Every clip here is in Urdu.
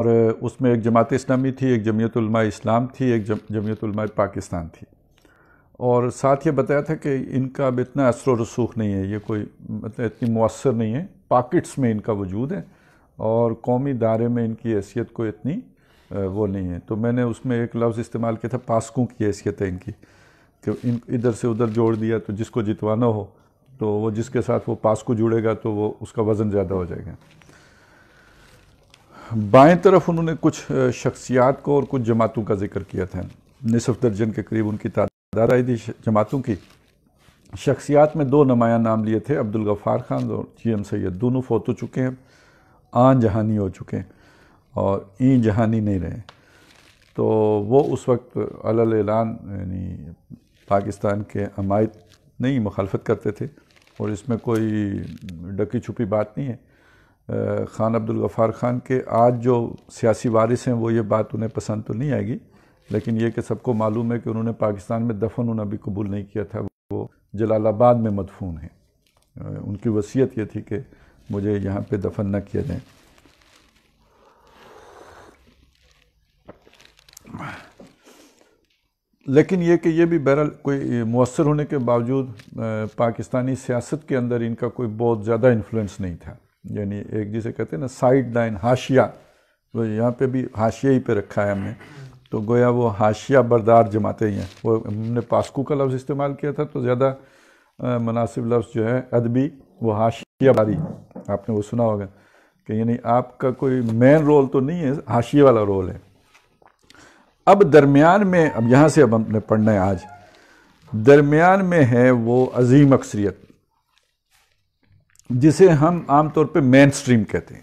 اور اس میں ایک جماعت اسلامی تھی، ایک جمعیت علماء اسلام تھی، ایک جمعیت علماء پاکستان تھی، اور ساتھ یہ بتایا تھا کہ ان کا اب اتنا اثر و رسوخ نہیں ہے، یہ کوئی مطلب اتنی مؤثر نہیں ہے، پاکٹس میں ان کا وجود ہے اور قومی دائرے میں ان کی حیثیت کو اتنی وہ نہیں ہے۔ تو میں نے اس میں ایک لفظ استعمال کیا تھا، پاسکوں کی حیثیت ہے ان کی، کہ ادھر سے ادھر جوڑ دیا تو جس کو جتوانا ہو تو وہ جس کے ساتھ وہ پاسکو جڑے گا تو وہ اس کا وزن زیادہ ہو جائے گا۔ بائیں طرف انہوں نے کچھ شخصیات کو اور کچھ جماعتوں کا ذکر کیا تھا، نصف درجن کے قریب ان کی تعداد آئی تھی جماعتوں کی۔ شخصیات میں دو نمایاں نام لیے تھے، عبدالغفار خان اور جی ایم سید، دونوں فوت ہو چکے ہیں، آن جہانی ہو چکے ہیں اور این جہانی نہیں رہے، تو وہ اس وقت علی الاعلان یعنی پاکستان کے حمایت نہیں، مخالفت کرتے تھے، اور اس میں کوئی ڈکی چھپی بات نہیں ہے۔ خان عبدالغفار خان کے آج جو سیاسی وارث ہیں وہ یہ بات انہیں پسند تو نہیں آئے گی، لیکن یہ کہ سب کو معلوم ہے کہ انہوں نے پاکستان میں دفن ہونا بھی قبول نہیں کیا تھا، وہ جلال آباد میں مدفون ہیں۔ ان کی وصیت یہ تھی کہ مجھے یہاں پہ دفن نہ کیا جائے۔ لیکن یہ کہ یہ بھی بہرحال کوئی مؤثر ہونے کے باوجود پاکستانی سیاست کے اندر ان کا کوئی بہت زیادہ انفلوئنس نہیں تھا، یعنی ایک جسے کہتے ہیں نا سائیڈ لائن، حاشیہ، وہ یہاں پہ بھی حاشیہ ہی پہ رکھا ہے ہم نے، تو گویا وہ حاشیہ بردار جماعتیں ہی ہیں۔ وہ ہم نے پاسکو کا لفظ استعمال کیا تھا تو زیادہ مناسب لفظ جو ہے ادبی، وہ حاشیہ باری، آپ نے وہ سنا ہوگا کہ یعنی آپ کا کوئی مین رول تو نہیں ہے، حاشیے والا رول ہے۔ اب درمیان میں، اب یہاں سے اب ہم نے پڑھنا ہے آج، درمیان میں ہے وہ عظیم اکثریت جسے ہم عام طور پہ مین سٹریم کہتے ہیں،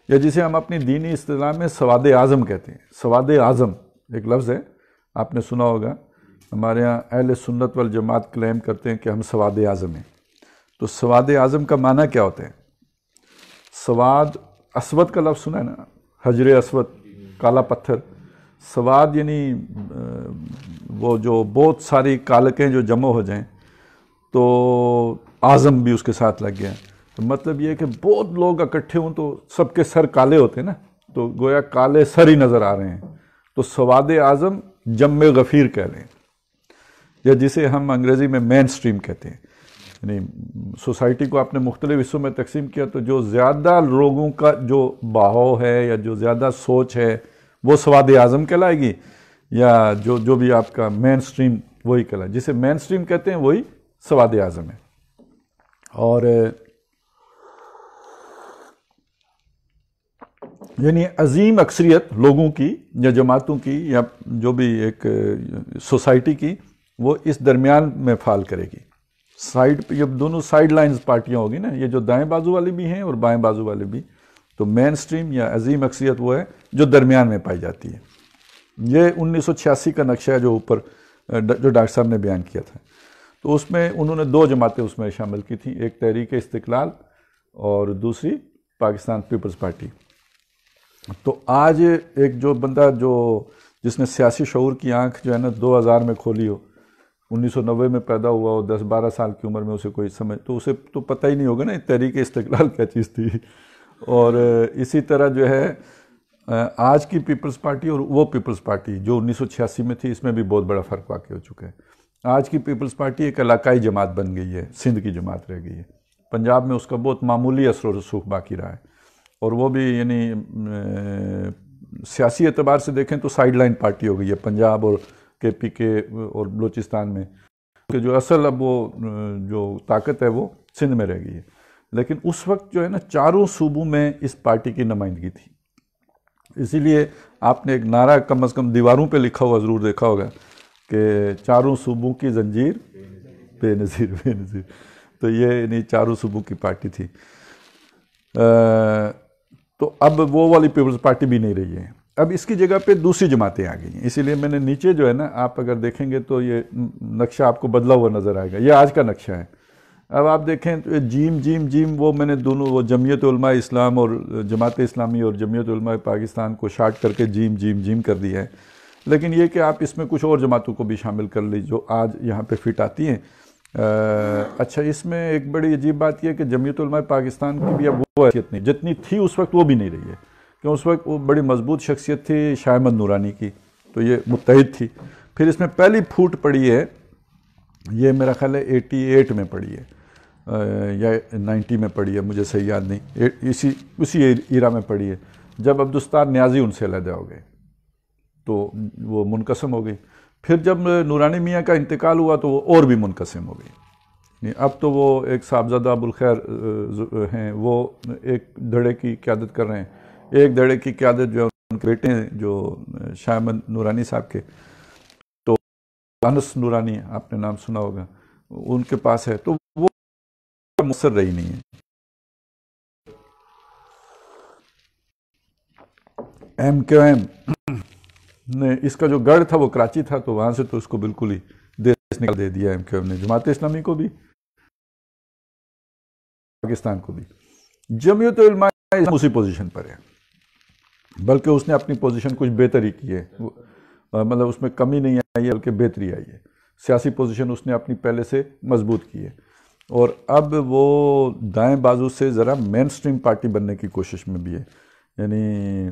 یا جسے ہم اپنی دینی اصطلاح میں سواد اعظم کہتے ہیں۔ سواد اعظم ایک لفظ ہے، آپ نے سنا ہوگا، ہمارے ہاں اہل سنت والجماعت کلیم کرتے ہیں کہ ہم سواد اعظم ہیں۔ تو سواد اعظم کا معنی کیا ہوتا ہے؟ سواد، اسود کا لفظ سنا ہے نا، حجر اسود، کالا پتھر۔ سواد یعنی وہ جو بہت ساری کالکیں جو جمع ہو جائیں تو اعظم بھی اس کے ساتھ لگ گیا، تو مطلب یہ کہ بہت لوگ اکٹھے ہوں تو سب کے سر کالے ہوتے ہیں نا، تو گویا کالے سر ہی نظر آ رہے ہیں، تو سواد اعظم جم غفیر کہہ لیں، یا جسے ہم انگریزی میں مین سٹریم کہتے ہیں۔ یعنی سوسائٹی کو آپ نے مختلف حصوں میں تقسیم کیا تو جو زیادہ لوگوں کا جو بہاؤ ہے یا جو زیادہ سوچ ہے وہ سواد اعظم کہلائے گی، یا جو بھی آپ کا مین سٹریم وہی کہلائے، جسے مین سٹریم کہتے ہیں وہی سواد اعظم ہے۔ اور یعنی عظیم اکثریت لوگوں کی یا جماعتوں کی یا جو بھی ایک سوسائٹی کی، وہ اس درمیان میں فعال کرے گی۔ سائیڈ پہ، یہ دونوں سائیڈ لائنز پارٹیاں ہوگی نا، یہ جو دائیں بازو والے بھی ہیں اور بائیں بازو والے بھی، تو مین سٹریم یا عظیم اکثریت وہ ہے جو درمیان میں پائی جاتی ہے۔ یہ 1986 کا نقشہ ہے جو اوپر جو ڈاکٹر صاحب نے بیان کیا تھا، تو اس میں انہوں نے دو جماعتیں اس میں شامل کی تھیں، ایک تحریک استقلال اور دوسری پاکستان پیپلز پارٹی۔ تو آج ایک جو بندہ جس نے سیاسی شعور کی آنکھ جو ہے نا 2000 میں کھولی ہو، 1990 میں پیدا ہوا ہو، 10-12 سال کی عمر میں اسے کوئی سمجھ، تو اسے تو پتہ ہی نہیں ہوگا نا تحریک استقلال کیا چیز تھی۔ اور اسی طرح جو ہے آج کی پیپلز پارٹی اور وہ پیپلز پارٹی جو 1986 میں تھی، اس میں بھی بہت بڑا فرق واقع ہو چکا ہے۔ آج کی پیپلز پارٹی ایک علاقائی جماعت بن گئی ہے، سندھ کی جماعت رہ گئی ہے، پنجاب میں اس کا بہت معمولی اثر و رسوخ باقی رہا ہے، اور وہ بھی یعنی سیاسی اعتبار سے دیکھیں تو سائیڈ لائن پارٹی ہو گئی ہے پنجاب اور کے پی کے اور بلوچستان میں، کہ جو اصل اب وہ جو طاقت ہے وہ سندھ میں رہ گئی ہے۔ لیکن اس وقت جو ہے نا چاروں صوبوں میں اس پارٹی کی نمائندگی تھی، اسی لیے آپ نے ایک نعرہ کم از کم دیواروں پہ لکھا ہوا ضرور دیکھا ہوگا کہ چاروں صوبوں کی زنجیر بے نظیر، بے نظیر۔ تو یہ یعنی چاروں صوبوں کی پارٹی تھی۔ تو اب وہ والی پیپلز پارٹی بھی نہیں رہی ہے، اب اس کی جگہ پہ دوسری جماعتیں آ گئی ہیں، اسی لیے میں نے نیچے جو ہے نا، آپ اگر دیکھیں گے تو یہ نقشہ آپ کو بدلا ہوا نظر آئے گا، یہ آج کا نقشہ ہے۔ اب آپ دیکھیں تو جیم جیم جیم، وہ میں نے دونوں، وہ جمعیت علماء اسلام اور جماعت اسلامی اور جمعیت علماء پاکستان کو شارٹ کر کے جیم جیم جیم کر دیا ہے، لیکن یہ کہ آپ اس میں کچھ اور جماعتوں کو بھی شامل کر لی جو آج یہاں پہ فٹ آتی ہیں۔ اچھا، اس میں ایک بڑی عجیب بات یہ ہے کہ جمعیت علماء پاکستان کی بھی اب وہ حیثیت نہیں، جتنی تھی اس وقت وہ بھی نہیں رہی ہے، کہ اس وقت وہ بڑی مضبوط شخصیت تھی شاہ احمد نورانی کی، تو یہ متحد تھی. پھر اس میں پہلی پھوٹ پڑی ہے، یہ میرا خیال ہے 88 میں پڑی ہے یا 90 میں پڑی ہے، مجھے صحیح یاد نہیں، اسی ایرا میں پڑی ہے، جب عبدالستار نیازی ان سے علیحدہ ہو گئے تو وہ منقسم ہو گئی. پھر جب نورانی میاں کا انتقال ہوا تو وہ اور بھی منقسم ہو گئی. اب تو وہ ایک صاحبزادہ ابوالخیر ہیں، وہ ایک دھڑے کی قیادت کر رہے ہیں، ایک دھڑے کی قیادت جو ہے ان کے بیٹے ہیں جو شاہ احمد نورانی صاحب کے، تو انس نورانی آپ نے نام سنا ہوگا، ان کے پاس ہے، تو وہ مؤثر رہی نہیں ہے. ایم کیو ایم نے اس کا جو گڑھ تھا وہ کراچی تھا، تو وہاں سے تو اس کو بالکل ہی دیش نکال دے دیا ایم کیو ایم نے، جماعت اسلامی کو بھی پاکستان کو بھی. جمعیت علماء اسی پوزیشن پر ہے، بلکہ اس نے اپنی پوزیشن کچھ بہتری کی ہے، مطلب اس میں کمی نہیں آئی ہے بلکہ بہتری آئی ہے. سیاسی پوزیشن اس نے اپنی پہلے سے مضبوط کی ہے، اور اب وہ دائیں بازو سے ذرا مین سٹریم پارٹی بننے کی کوشش میں بھی ہے. یعنی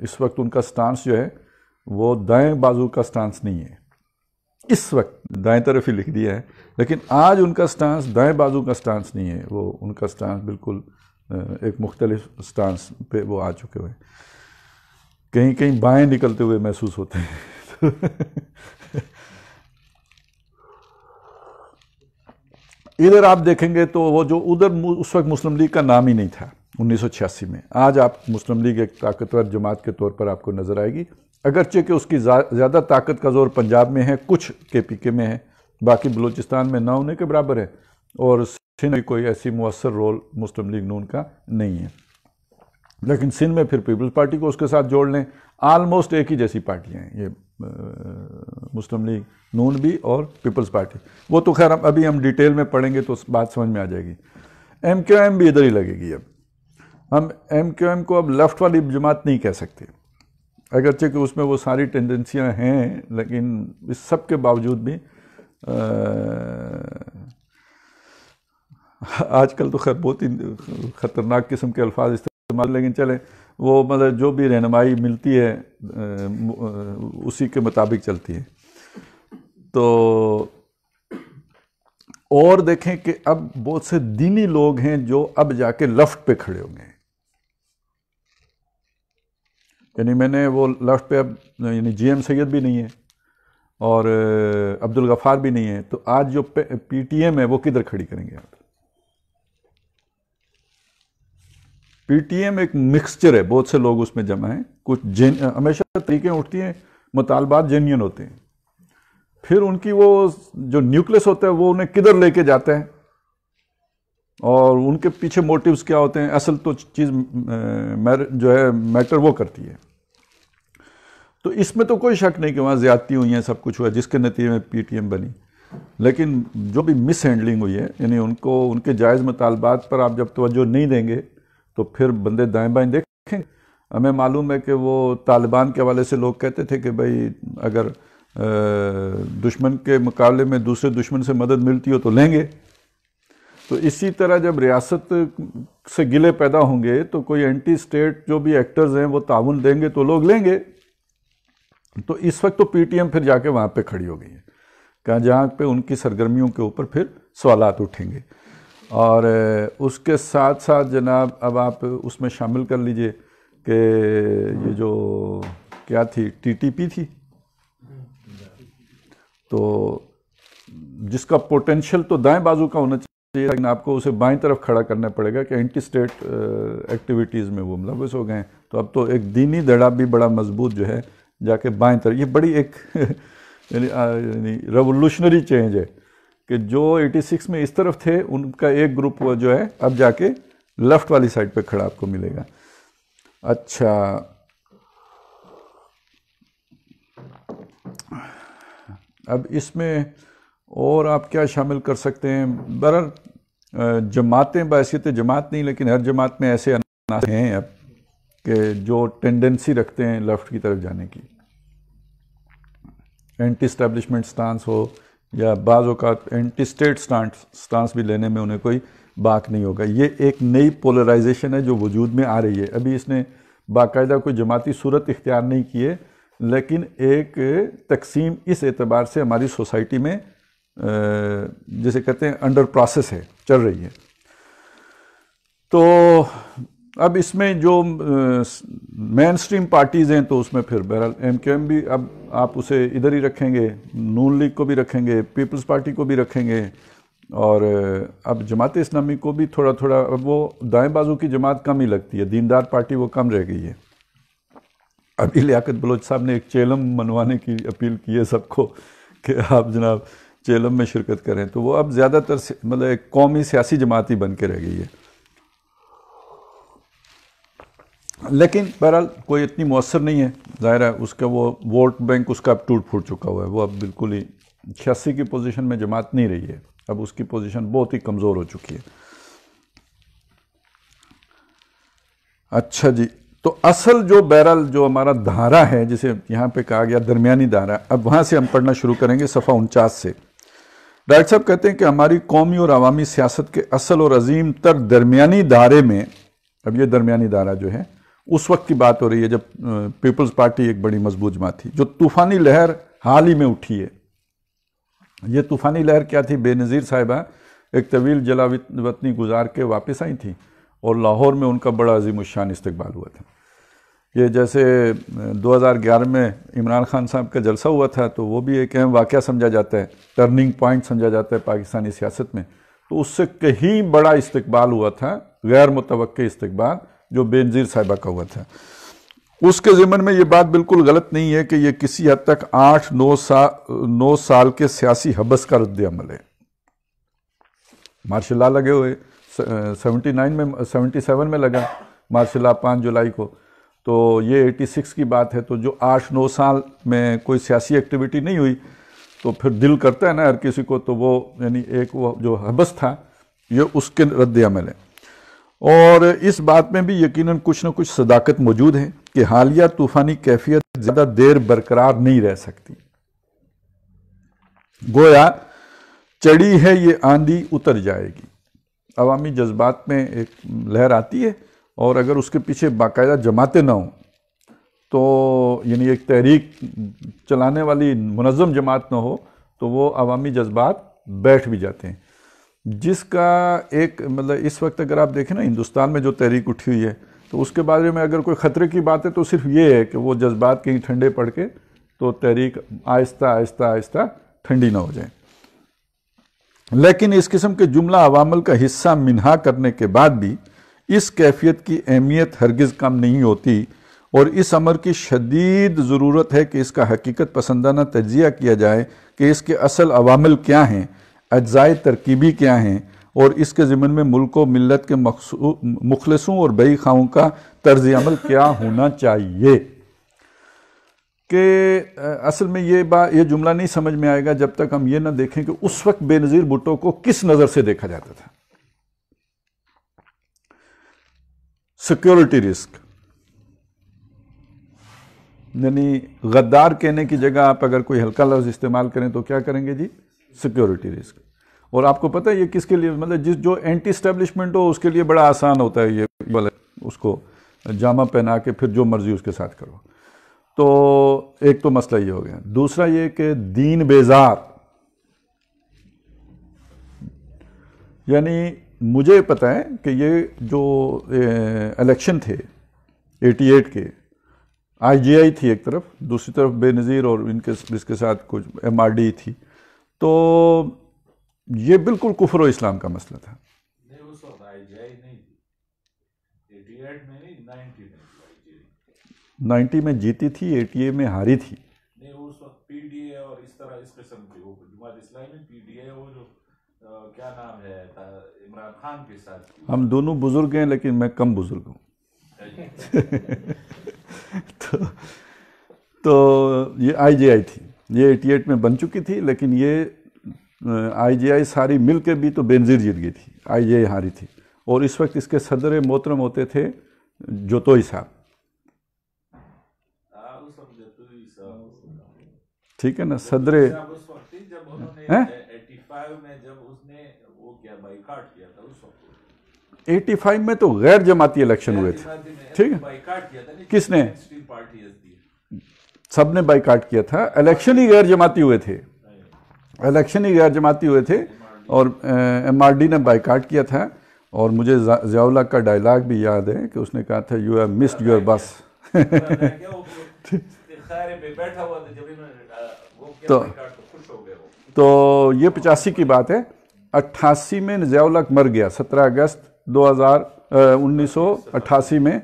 اس وقت ان کا سٹانس جو ہے وہ دائیں بازو کا سٹانس نہیں ہے، اس وقت دائیں طرف ہی لکھ دیا ہے، لیکن آج ان کا سٹانس دائیں بازو کا سٹانس نہیں ہے، وہ ان کا سٹانس بالکل ایک مختلف سٹانس پہ وہ آ چکے ہوئے، کہیں کہیں بائیں نکلتے ہوئے محسوس ہوتے ہیں. ادھر آپ دیکھیں گے تو وہ جو ادھر اس وقت مسلم لیگ کا نام ہی نہیں تھا 1986 میں، آج آپ مسلم لیگ ایک طاقتور جماعت کے طور پر آپ کو نظر آئے گی، اگرچہ کہ اس کی زیادہ طاقت کا زور پنجاب میں ہے، کچھ کے پی کے میں ہے، باقی بلوچستان میں نہ ہونے کے برابر ہے، اور سندھ میں کوئی ایسی مؤثر رول مسلم لیگ نون کا نہیں ہے. لیکن سندھ میں پھر پیپلز پارٹی کو اس کے ساتھ جوڑ لیں، آلموسٹ ایک ہی جیسی پارٹیاں ہیں یہ مسلم لیگ نون بھی اور پیپلز پارٹی. وہ تو خیر ابھی ہم ڈیٹیل میں پڑھیں گے تو بات سمجھ میں آ جائے گی. ایم کیو ایم بھی ادھر ہی لگے گی. اب ہم ایم کیو ایم کو اب لیفٹ والی جماعت نہیں کہہ سکتے، اگرچہ کہ اس میں وہ ساری ٹینڈنسیاں ہیں، لیکن اس سب کے باوجود بھی آج کل تو خیر بہت ہی خطرناک قسم کے الفاظ استعمال، لیکن چلیں وہ مطلب جو بھی رہنمائی ملتی ہے اسی کے مطابق چلتی ہے. تو اور دیکھیں کہ اب بہت سے دینی لوگ ہیں جو اب جا کے لیفٹ پہ کھڑے ہو گئے ہیں. یعنی میں نے وہ لیفٹ پہ اب یعنی جی ایم سید بھی نہیں ہے اور عبدالغفار بھی نہیں ہے، تو آج جو پی ٹی ایم ہے وہ کدھر کھڑی کریں گے آپ؟ پی ٹی ایم ایک مکسچر ہے، بہت سے لوگ اس میں جمع ہیں، کچھ ہمیشہ طریقیں اٹھتی ہیں، مطالبات جینین ہوتے ہیں، پھر ان کی وہ جو نیوکلس ہوتا ہے وہ انہیں کدھر لے کے جاتا ہے اور ان کے پیچھے موٹیوز کیا ہوتے ہیں، اصل تو چیز جو ہے میٹر وہ کرتی ہے. تو اس میں تو کوئی شک نہیں کہ وہاں زیادتی ہوئی ہیں، سب کچھ ہوا جس کے نتیجے میں پی ٹی ایم بنی، لیکن جو بھی مس ہینڈلنگ ہوئی ہے، یعنی ان کے جائز مطالبات پر آپ جب توجہ نہیں دیں گے تو پھر بندے دائیں بائیں دیکھیں. ہمیں معلوم ہے کہ وہ طالبان کے حوالے سے لوگ کہتے تھے کہ بھائی اگر دشمن کے مقابلے میں دوسرے دشمن سے مدد ملتی ہو تو لیں گے. تو اسی طرح جب ریاست سے گلے پیدا ہوں گے تو کوئی اینٹی سٹیٹ جو بھی ایکٹرز ہیں وہ تعاون دیں گے تو لوگ لیں گے. تو اس وقت تو پی ٹی ایم پھر جا کے وہاں پہ کھڑی ہو گئی ہے کہ جہاں پہ ان کی سرگرمیوں کے اوپر پھر سوالات اٹھیں گے. اور اس کے ساتھ ساتھ جناب اب آپ اس میں شامل کر لیجئے کہ یہ جو کیا تھی ٹی ٹی پی تھی، تو جس کا پوٹینشیل تو دائیں بازو کا ہونا چاہیے، لیکن آپ کو اسے بائیں طرف کھڑا کرنا پڑے گا کہ اینٹی سٹیٹ ایکٹیویٹیز میں وہ ملوث ہو گئے ہیں. تو اب تو ایک دینی دھڑا بھی بڑا مضبوط جو ہے جا کے بائیں طرف، یہ بڑی ایک یعنی ریولوشنری چینج ہے کہ جو 86 میں اس طرف تھے ان کا ایک گروپ جو ہے اب جا کے لیفٹ والی سائڈ پہ کھڑا آپ کو ملے گا. اچھا اب اس میں اور آپ کیا شامل کر سکتے ہیں؟ بہرحال جماعتیں بحیثیت جماعت نہیں، لیکن ہر جماعت میں ایسے عناصر ہیں اب کہ جو ٹینڈنسی رکھتے ہیں لیفٹ کی طرف جانے کی، اینٹی اسٹیبلشمنٹ سٹانس ہو یا بعض اوقات اینٹی اسٹیٹ سٹانس بھی لینے میں انہیں کوئی باک نہیں ہوگا. یہ ایک نئی پولرائزیشن ہے جو وجود میں آ رہی ہے. ابھی اس نے باقاعدہ کوئی جماعتی صورت اختیار نہیں کیے، لیکن ایک تقسیم اس اعتبار سے ہماری سوسائٹی میں جسے کہتے ہیں انڈر پروسیس ہے، چل رہی ہے۔ تو اب اس میں جو مین سٹریم پارٹیز ہیں تو اس میں پھر بہرحال ایم کیو ایم بھی، اب آپ اسے ادھر ہی رکھیں گے، نون لیگ کو بھی رکھیں گے، پیپلز پارٹی کو بھی رکھیں گے، اور اب جماعت اسلامی کو بھی تھوڑا تھوڑا، اب وہ دائیں بازو کی جماعت کم ہی لگتی ہے، دیندار پارٹی وہ کم رہ گئی ہے۔ ابھی لیاقت بلوچ صاحب نے ایک چیلم منوانے کی اپیل کی ہے سب کو کہ آپ جناب چیلم میں شرکت کریں، تو وہ اب زیادہ تر مطلب ایک قومی سیاسی جماعت ہی بن کے رہ گئی ہے، لیکن بہرحال کوئی اتنی مؤثر نہیں ہے، ظاہر ہے اس کا وہ ووٹ بینک اس کا اب ٹوٹ پھوٹ چکا ہوا ہے، وہ اب بالکل ہی 86 کی پوزیشن میں جماعت نہیں رہی ہے، اب اس کی پوزیشن بہت ہی کمزور ہو چکی ہے۔ اچھا جی، تو اصل جو بہرحال جو ہمارا دھارا ہے، جسے یہاں پہ کہا گیا درمیانی دھارا، اب وہاں سے ہم پڑھنا شروع کریں گے صفحہ 49 سے۔ ڈاکٹر صاحب کہتے ہیں کہ ہماری قومی اور عوامی سیاست کے اصل اور عظیم تر درمیانی دھارے میں، اب یہ درمیانی دھارا جو ہے اس وقت کی بات ہو رہی ہے جب پیپلز پارٹی ایک بڑی مضبوط جماعت تھی، جو طوفانی لہر حال ہی میں اٹھی ہے۔ یہ طوفانی لہر کیا تھی؟ بے نظیر صاحبہ ایک طویل جلا وطنی گزار کے واپس آئی تھیں، اور لاہور میں ان کا بڑا عظیم الشان استقبال ہوا تھا۔ یہ جیسے 2011 میں عمران خان صاحب کا جلسہ ہوا تھا، تو وہ بھی ایک اہم واقعہ سمجھا جاتا ہے، ٹرننگ پوائنٹ سمجھا جاتا ہے پاکستانی سیاست میں، تو اس سے کہیں بڑا استقبال ہوا تھا، غیر متوقع استقبال جو بے نظیر صاحبہ کا ہوا تھا۔ اس کے ضمن میں یہ بات بالکل غلط نہیں ہے کہ یہ کسی حد تک 8-9 سال کے سیاسی حبس کا رد عمل ہے۔ مارشل لا لگے ہوئے 77 میں لگا مارشل لا 5 جولائی کو، تو یہ 86 کی بات ہے، تو جو 8-9 سال میں کوئی سیاسی ایکٹیویٹی نہیں ہوئی، تو پھر دل کرتا ہے نا ہر کسی کو، تو وہ یعنی ایک وہ جو حبس تھا یہ اس کے رد عمل ہے۔ اور اس بات میں بھی یقیناً کچھ نہ کچھ صداقت موجود ہے کہ حالیہ طوفانی کیفیت زیادہ دیر برقرار نہیں رہ سکتی، گویا چڑھی ہے یہ آندھی اتر جائے گی۔ عوامی جذبات میں ایک لہر آتی ہے، اور اگر اس کے پیچھے باقاعدہ جماعتیں نہ ہوں، تو یعنی ایک تحریک چلانے والی منظم جماعت نہ ہو، تو وہ عوامی جذبات بیٹھ بھی جاتے ہیں، جس کا ایک مطلب اس وقت اگر آپ دیکھیں نا ہندوستان میں جو تحریک اٹھی ہوئی ہے، تو اس کے بارے میں اگر کوئی خطرے کی بات ہے تو صرف یہ ہے کہ وہ جذبات کہیں ٹھنڈے پڑ کے تو تحریک آہستہ آہستہ آہستہ ٹھنڈی نہ ہو جائے۔ لیکن اس قسم کے جملہ عوامل کا حصہ منہا کرنے کے بعد بھی اس کیفیت کی اہمیت ہرگز کم نہیں ہوتی، اور اس امر کی شدید ضرورت ہے کہ اس کا حقیقت پسندانہ تجزیہ کیا جائے کہ اس کے اصل عوامل کیا ہیں، اجزائے ترکیبی کیا ہیں، اور اس کے ضمن میں ملک و ملت کے مخلصوں اور بئی خواہوں کا طرز عمل کیا ہونا چاہیے۔ کہ اصل میں یہ جملہ نہیں سمجھ میں آئے گا جب تک ہم یہ نہ دیکھیں کہ اس وقت بے نظیر بھٹو کو کس نظر سے دیکھا جاتا تھا۔ سیکیورٹی رسک، یعنی غدار کہنے کی جگہ آپ اگر کوئی ہلکا لفظ استعمال کریں تو کیا کریں گے جی؟ Security risk. اور آپ کو پتہ ہے یہ کس کے لیے، مطلب جو اینٹی اسٹیبلشمنٹ ہو اس کے لیے بڑا آسان ہوتا ہے یہ اس کو جامہ پہنا کے پھر جو مرضی اس کے ساتھ کرو۔ تو ایک تو مسئلہ یہ ہو گیا۔ دوسرا یہ کہ دین بیزار، یعنی مجھے پتہ ہے کہ یہ جو الیکشن تھے 88 کے، آئی جے آئی تھی ایک طرف، دوسری طرف بے نظیر اور اس کے ساتھ کچھ ایم آر ڈی تھی، تو یہ بالکل کفر و اسلام کا مسئلہ تھا۔ نہیں اس وقت آئی جے آئی نہیں تھی، 88 میں نہیں 90 میں 90 میں جیتی تھی، 88 میں ہاری تھی۔ نہیں اس وقت پی ڈی اے اور اس طرح اس قسم کی وہ Jamaat Islami, P D A وہ جو کیا نام ہے عمران خان کے ساتھ۔ ہم دونوں بزرگ ہیں لیکن میں کم بزرگ ہوں۔ تو یہ آئی جے آئی تھی، یہ 88 میں بن چکی تھی، لیکن یہ آئی جے آئی ساری مل کے بھی تو بے نظیر جیت گئی تھی، آئی جے آئی ہاری تھی، اور اس وقت اس کے صدر محترم ہوتے تھے جوتوئی صاحب، ٹھیک ہے نا، صدر اس وقت جب انہوں نے 85 میں جب اس نے وہ کیا بائیکاٹ کیا تھا اس وقت، 85 میں تو غیر جماعتی الیکشن ہوئے تھے, ٹھیک ہے, بائیکاٹ کیا تھا نہیں, کس نے؟ اسٹریم پارٹی ہے. سب نے بائیکاٹ کیا تھا, الیکشن ہی غیر جماعتی ہوئے تھے, الیکشن ہی غیر جماعتی ہوئے تھے, اور ایم آر ڈی نے بائیکاٹ کیا تھا. اور مجھے ضیاء الحق کا ڈائلاگ بھی یاد ہے کہ اس نے کہا تھا یو ہیو مسڈ یور بس. تو یہ 85 کی بات ہے. 88 میں ضیاء الحق مر گیا, 17 اگست 1988 میں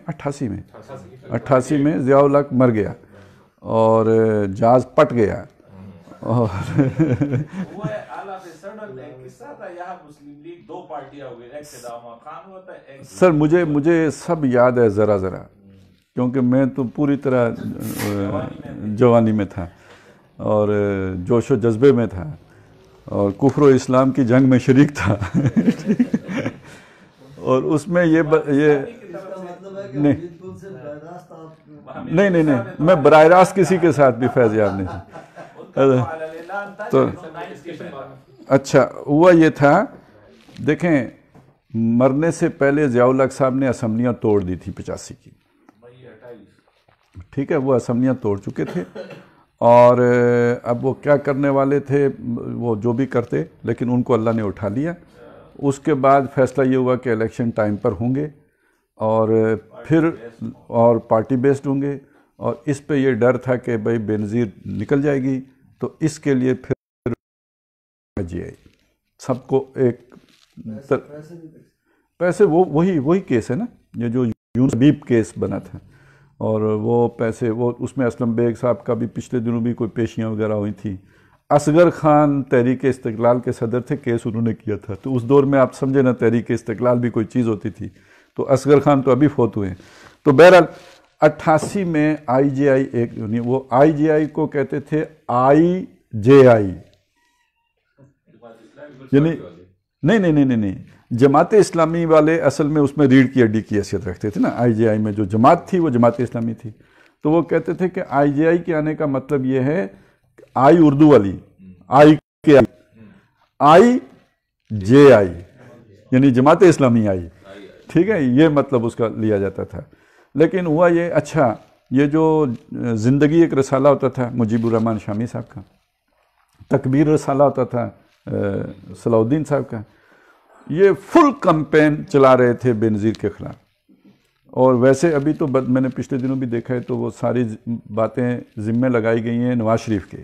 88 میں ضیاء الحق مر گیا اور جہاز پٹ گیا. اور سر مجھے سب یاد ہے ذرا ذرا, کیونکہ میں تو پوری طرح جوانی میں تھا اور جوش و جذبے میں تھا اور کفر و اسلام کی جنگ میں شریک تھا. اور اس میں یہ نہیں میں براہ راست کسی کے ساتھ بھی فیض یاب نہیں تھا. تو اچھا ہوا یہ تھا, دیکھیں مرنے سے پہلے ضیاء الحق صاحب نے اسمبلیاں توڑ دی تھی 85 کی, ٹھیک ہے, وہ اسمبلیاں توڑ چکے تھے اور اب وہ کیا کرنے والے تھے وہ جو بھی کرتے, لیکن ان کو اللہ نے اٹھا لیا. اس کے بعد فیصلہ یہ ہوا کہ الیکشن ٹائم پر ہوں گے اور پھر اور پارٹی بیسڈ ہوں گے, اور اس پہ یہ ڈر تھا کہ بھائی بے نظیر نکل جائے گی, تو اس کے لیے پھر جی آئی سب کو ایک پیسے وہی کیس ہے نا, یہ جو یونس حبیب کیس بنا تھا, اور وہ پیسے وہ اس میں اسلم بیگ صاحب کا بھی پچھلے دنوں بھی کوئی پیشیاں وغیرہ ہوئی تھیں. اصغر خان تحریک استقلال کے صدر تھے, کیس انہوں نے کیا تھا, تو اس دور میں آپ سمجھے نا تحریک استقلال بھی کوئی چیز ہوتی تھی, تو اصغر خان تو ابھی فوت ہوئے ہیں. تو بہرحال 88 میں آئی جے آئی ایک, وہ آئی جے آئی کو کہتے تھے آئی جے آئی, یعنی نہیں جماعت اسلامی والے اصل میں اس میں ریڑھ کی ہڈی کی حیثیت رکھتے تھے نا. آئی جے آئی میں جو جماعت تھی وہ جماعت اسلامی تھی, تو وہ کہتے تھے کہ آئی جے آئی کے آنے کا مطلب یہ ہے آئی اردو والی, آئی کے آئی جے آئی یعنی جماعت اسلامی آئی, ٹھیک ہے, یہ مطلب اس کا لیا جاتا تھا. لیکن ہوا یہ, اچھا یہ جو زندگی ایک رسالہ ہوتا تھا مجیب الرحمن شامی صاحب کا, تکبیر رسالہ ہوتا تھا صلاح الدین صاحب کا, یہ فل کمپین چلا رہے تھے بے نظیر کے خلاف. اور ویسے ابھی تو میں نے پچھلے دنوں بھی دیکھا ہے تو وہ ساری باتیں ذمہ لگائی گئی ہیں نواز شریف کے,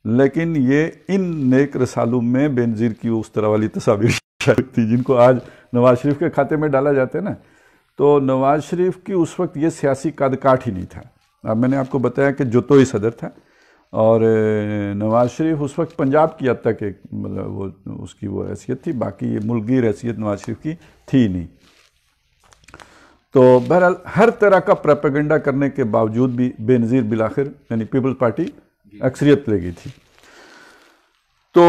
لیکن یہ ان نیک رسالوں میں بے نظیر کی اس طرح والی تصاویر تھی جن کو آج نواز شریف کے کھاتے میں ڈالا جاتا ہے نا. تو نواز شریف کی اس وقت یہ سیاسی قد کاٹ ہی نہیں تھا. اب میں نے آپ کو بتایا کہ جوتوئی صدر تھا, اور نواز شریف اس وقت پنجاب کی حد تک ایک مطلب وہ اس کی وہ حیثیت تھی, باقی یہ ملک گیر حیثیت نواز شریف کی تھی نہیں. تو بہرحال ہر طرح کا پروپیگنڈا کرنے کے باوجود بھی بے نظیر بالآخر یعنی پیپلز پارٹی اکثریت لے گئی تھی. تو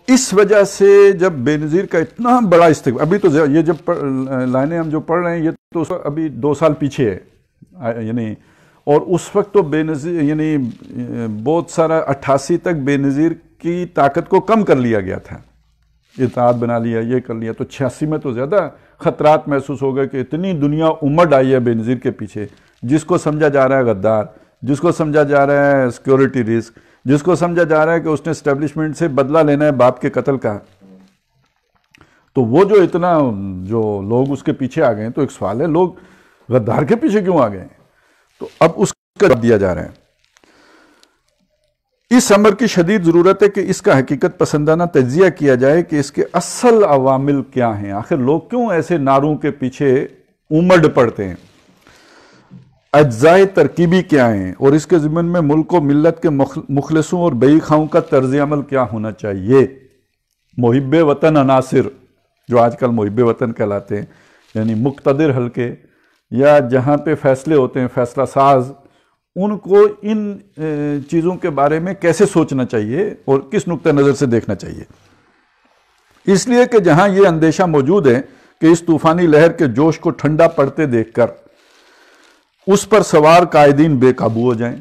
اس وجہ سے جب بے نظیر کا اتنا بڑا استقبال, ابھی تو یہ جب لائنیں ہم جو پڑھ رہے ہیں یہ تو ابھی 2 سال پیچھے ہے یعنی, اور اس وقت تو بے نظیر یعنی بہت سارا 88 تک بے نظیر کی طاقت کو کم کر لیا گیا تھا, اتحاد بنا لیا, یہ کر لیا. تو 86 میں تو زیادہ خطرات محسوس ہو گئے کہ اتنی دنیا امڈ آئی ہے بے نظیر کے پیچھے, جس کو سمجھا جا رہا ہے غدار, جس کو سمجھا جا رہا ہے سیکیورٹی رسک, جس کو سمجھا جا رہا ہے کہ اس نے اسٹیبلشمنٹ سے بدلہ لینا ہے باپ کے قتل کا. تو وہ جو اتنا جو لوگ اس کے پیچھے آ گئے ہیں, تو ایک سوال ہے لوگ غدار کے پیچھے کیوں آ گئے ہیں؟ تو اب اس کا جواب دیا جا رہا ہے. اس امر کی شدید ضرورت ہے کہ اس کا حقیقت پسندانہ تجزیہ کیا جائے کہ اس کے اصل عوامل کیا ہیں, آخر لوگ کیوں ایسے نعروں کے پیچھے امڈ پڑتے ہیں, اجزائے ترکیبی کیا ہیں, اور اس کے ضمن میں ملک و ملت کے مخلصوں اور بئی خواہوں کا طرز عمل کیا ہونا چاہیے. محب وطن عناصر جو آج کل محب وطن کہلاتے ہیں, یعنی مقتدر حلقے یا جہاں پہ فیصلے ہوتے ہیں فیصلہ ساز, ان کو ان چیزوں کے بارے میں کیسے سوچنا چاہیے اور کس نقطہ نظر سے دیکھنا چاہیے. اس لیے کہ جہاں یہ اندیشہ موجود ہے کہ اس طوفانی لہر کے جوش کو ٹھنڈا پڑتے دیکھ کر اس پر سوار قائدین بے قابو ہو جائیں,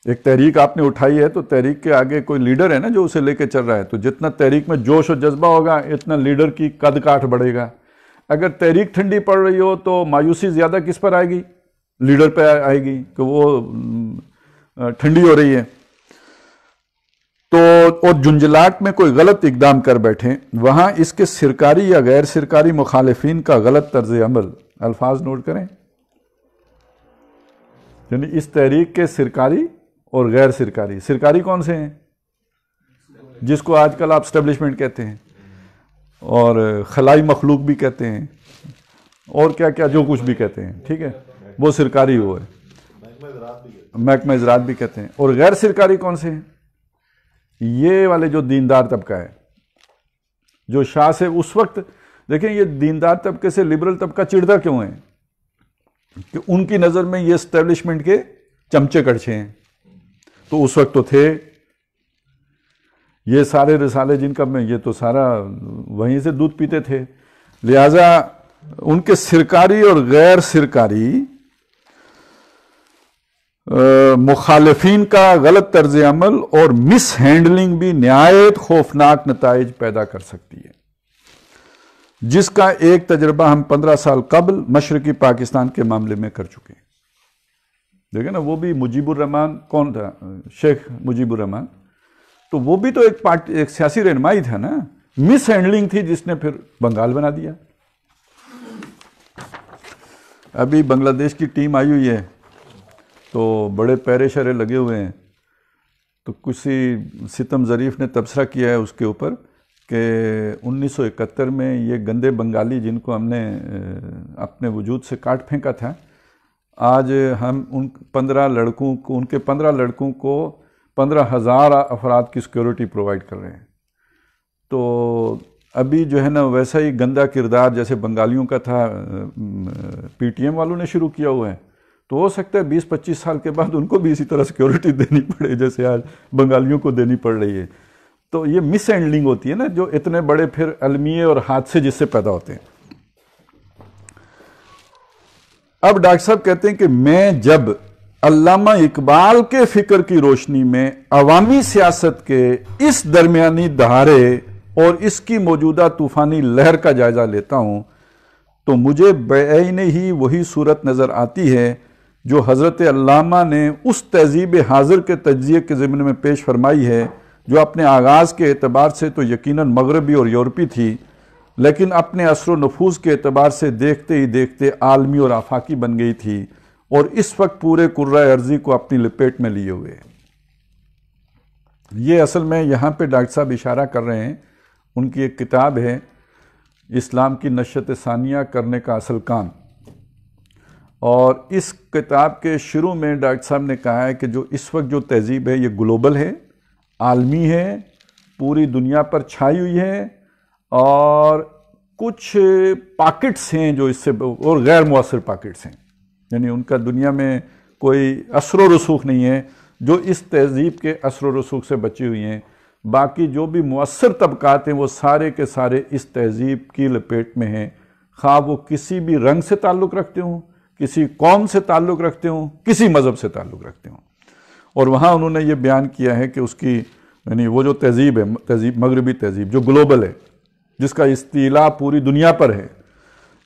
ایک تحریک آپ نے اٹھائی ہے تو تحریک کے آگے کوئی لیڈر ہے نا جو اسے لے کے چل رہا ہے، تو جتنا تحریک میں جوش و جذبہ ہوگا اتنا لیڈر کی قد کاٹھ بڑھے گا۔ اگر تحریک ٹھنڈی پڑ رہی ہو تو مایوسی زیادہ کس پر آئے گی؟ لیڈر پہ آئے گی کہ وہ ٹھنڈی ہو رہی ہے۔ تو اور جنجلاٹ میں کوئی غلط اقدام کر بیٹھیں، وہاں اس کے سرکاری یا غیر سرکاری مخالفین کا غلط طرز عمل، الفاظ نوٹ کریں، یعنی اس تحریک کے سرکاری اور غیر سرکاری۔ سرکاری کون سے ہیں؟ جس کو آج کل آپ اسٹیبلشمنٹ کہتے ہیں اور خلائی مخلوق بھی کہتے ہیں اور کیا کیا جو کچھ بھی کہتے ہیں، ٹھیک ہے، وہ سرکاری وہ ہے، محکمہ زراعت بھی کہتے ہیں۔ اور غیر سرکاری کون سے ہیں؟ یہ والے جو دیندار طبقہ ہے، جو شاہ سے اس وقت، دیکھیں یہ دیندار طبقے سے لبرل طبقہ چڑھتا کیوں ہے؟ کہ ان کی نظر میں یہ اسٹیبلشمنٹ کے چمچے کڑچے ہیں، تو اس وقت تو تھے یہ سارے رسالے جن کا میں، یہ تو سارا وہیں سے دودھ پیتے تھے، لہذا ان کے سرکاری اور غیر سرکاری مخالفین کا غلط طرز عمل اور مس ہینڈلنگ بھی نہایت خوفناک نتائج پیدا کر سکتی ہے، جس کا ایک تجربہ ہم 15 سال قبل مشرقی پاکستان کے معاملے میں کر چکے ہیں۔ دیکھیں نا، وہ بھی مجیب الرحمان، کون تھا؟ شیخ مجیب الرحمان، تو وہ بھی تو ایک سیاسی رہنمائی تھا نا، مس ہینڈلنگ تھی جس نے پھر بنگال بنا دیا۔ ابھی بنگلہ دیش کی ٹیم آئی ہوئی ہے تو بڑے پیرے شرے لگے ہوئے ہیں، تو کسی ستم ظریف نے تبصرہ کیا ہے اس کے اوپر کہ 1971 میں یہ گندے بنگالی جن کو ہم نے اپنے وجود سے کاٹ پھینکا تھا، آج ہم ان 15 لڑکوں کو، ان کے 15 لڑکوں کو 15,000 افراد کی سیکیورٹی پرووائڈ کر رہے ہیں۔ تو ابھی جو ہے نا ویسا ہی گندا کردار جیسے بنگالیوں کا تھا پی ٹی ایم والوں نے شروع کیا ہوا ہے، تو ہو سکتا ہے 20-25 سال کے بعد ان کو بھی اسی طرح سیکیورٹی دینی پڑے جیسے آج بنگالیوں کو دینی پڑ رہی ہے۔ تو یہ مس ہینڈلنگ ہوتی ہے نا، جو اتنے بڑے پھر المیے اور حادثے جس سے پیدا ہوتے ہیں۔ اب ڈاکٹر صاحب کہتے ہیں کہ میں جب علامہ اقبال کے فکر کی روشنی میں عوامی سیاست کے اس درمیانی دہارے اور اس کی موجودہ طوفانی لہر کا جائزہ لیتا ہوں تو مجھے بعین ہی وہی صورت نظر آتی ہے جو حضرت علامہ نے اس تہذیب حاضر کے تجزیے کے ضمن میں پیش فرمائی ہے، جو اپنے آغاز کے اعتبار سے تو یقیناً مغربی اور یورپی تھی، لیکن اپنے اثر و نفوذ کے اعتبار سے دیکھتے ہی دیکھتے عالمی اور آفاقی بن گئی تھی، اور اس وقت پورے کرۂ ارضی کو اپنی لپیٹ میں لیے ہوئے۔ یہ اصل میں یہاں پہ ڈاکٹر صاحب اشارہ کر رہے ہیں، ان کی ایک کتاب ہے اسلام کی نشأت ثانیہ کرنے کا اصل کام، اور اس کتاب کے شروع میں ڈاکٹر صاحب نے کہا ہے کہ جو اس وقت جو تہذیب ہے یہ گلوبل ہے، عالمی ہے، پوری دنیا پر چھائی ہوئی ہے، اور کچھ پاکٹس ہیں جو اس سے، اور غیر مؤثر پاکٹس ہیں، یعنی ان کا دنیا میں کوئی اثر و رسوخ نہیں ہے جو اس تہذیب کے اثر و رسوخ سے بچی ہوئی ہیں۔ باقی جو بھی مؤثر طبقات ہیں وہ سارے کے سارے اس تہذیب کی لپیٹ میں ہیں، خواہ وہ کسی بھی رنگ سے تعلق رکھتے ہوں، کسی قوم سے تعلق رکھتے ہوں، کسی مذہب سے تعلق رکھتے ہوں۔ اور وہاں انہوں نے یہ بیان کیا ہے کہ اس کی، یعنی وہ جو تہذیب ہے، تہذیب مغربی تہذیب جو گلوبل ہے، جس کا استیلاء پوری دنیا پر ہے،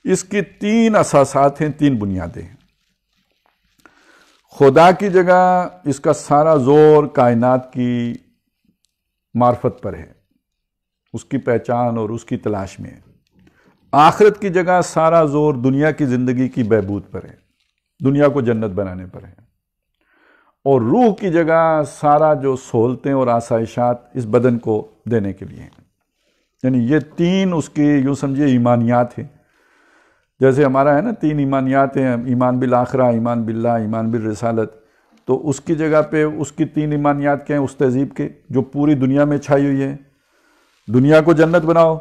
اس کی 3 اساسات ہیں، 3 بنیادیں ہیں۔ خدا کی جگہ اس کا سارا زور کائنات کی معرفت پر ہے، اس کی پہچان اور اس کی تلاش میں ہے۔ آخرت کی جگہ سارا زور دنیا کی زندگی کی بہبود پر ہے، دنیا کو جنت بنانے پر ہے۔ اور روح کی جگہ سارا جو سہولتیں اور آسائشات اس بدن کو دینے کے لیے ہیں۔ یعنی یہ 3 اس کی یوں سمجھے ایمانیات ہیں، جیسے ہمارا ہے نا 3 ایمانیات ہیں، ایمان بالآخرہ، ایمان باللہ، ایمان بالرسالت، تو اس کی جگہ پہ اس کی 3 ایمانیات کیا ہیں اس تہذیب کے جو پوری دنیا میں چھائی ہوئی ہے؟ دنیا کو جنت بناؤ،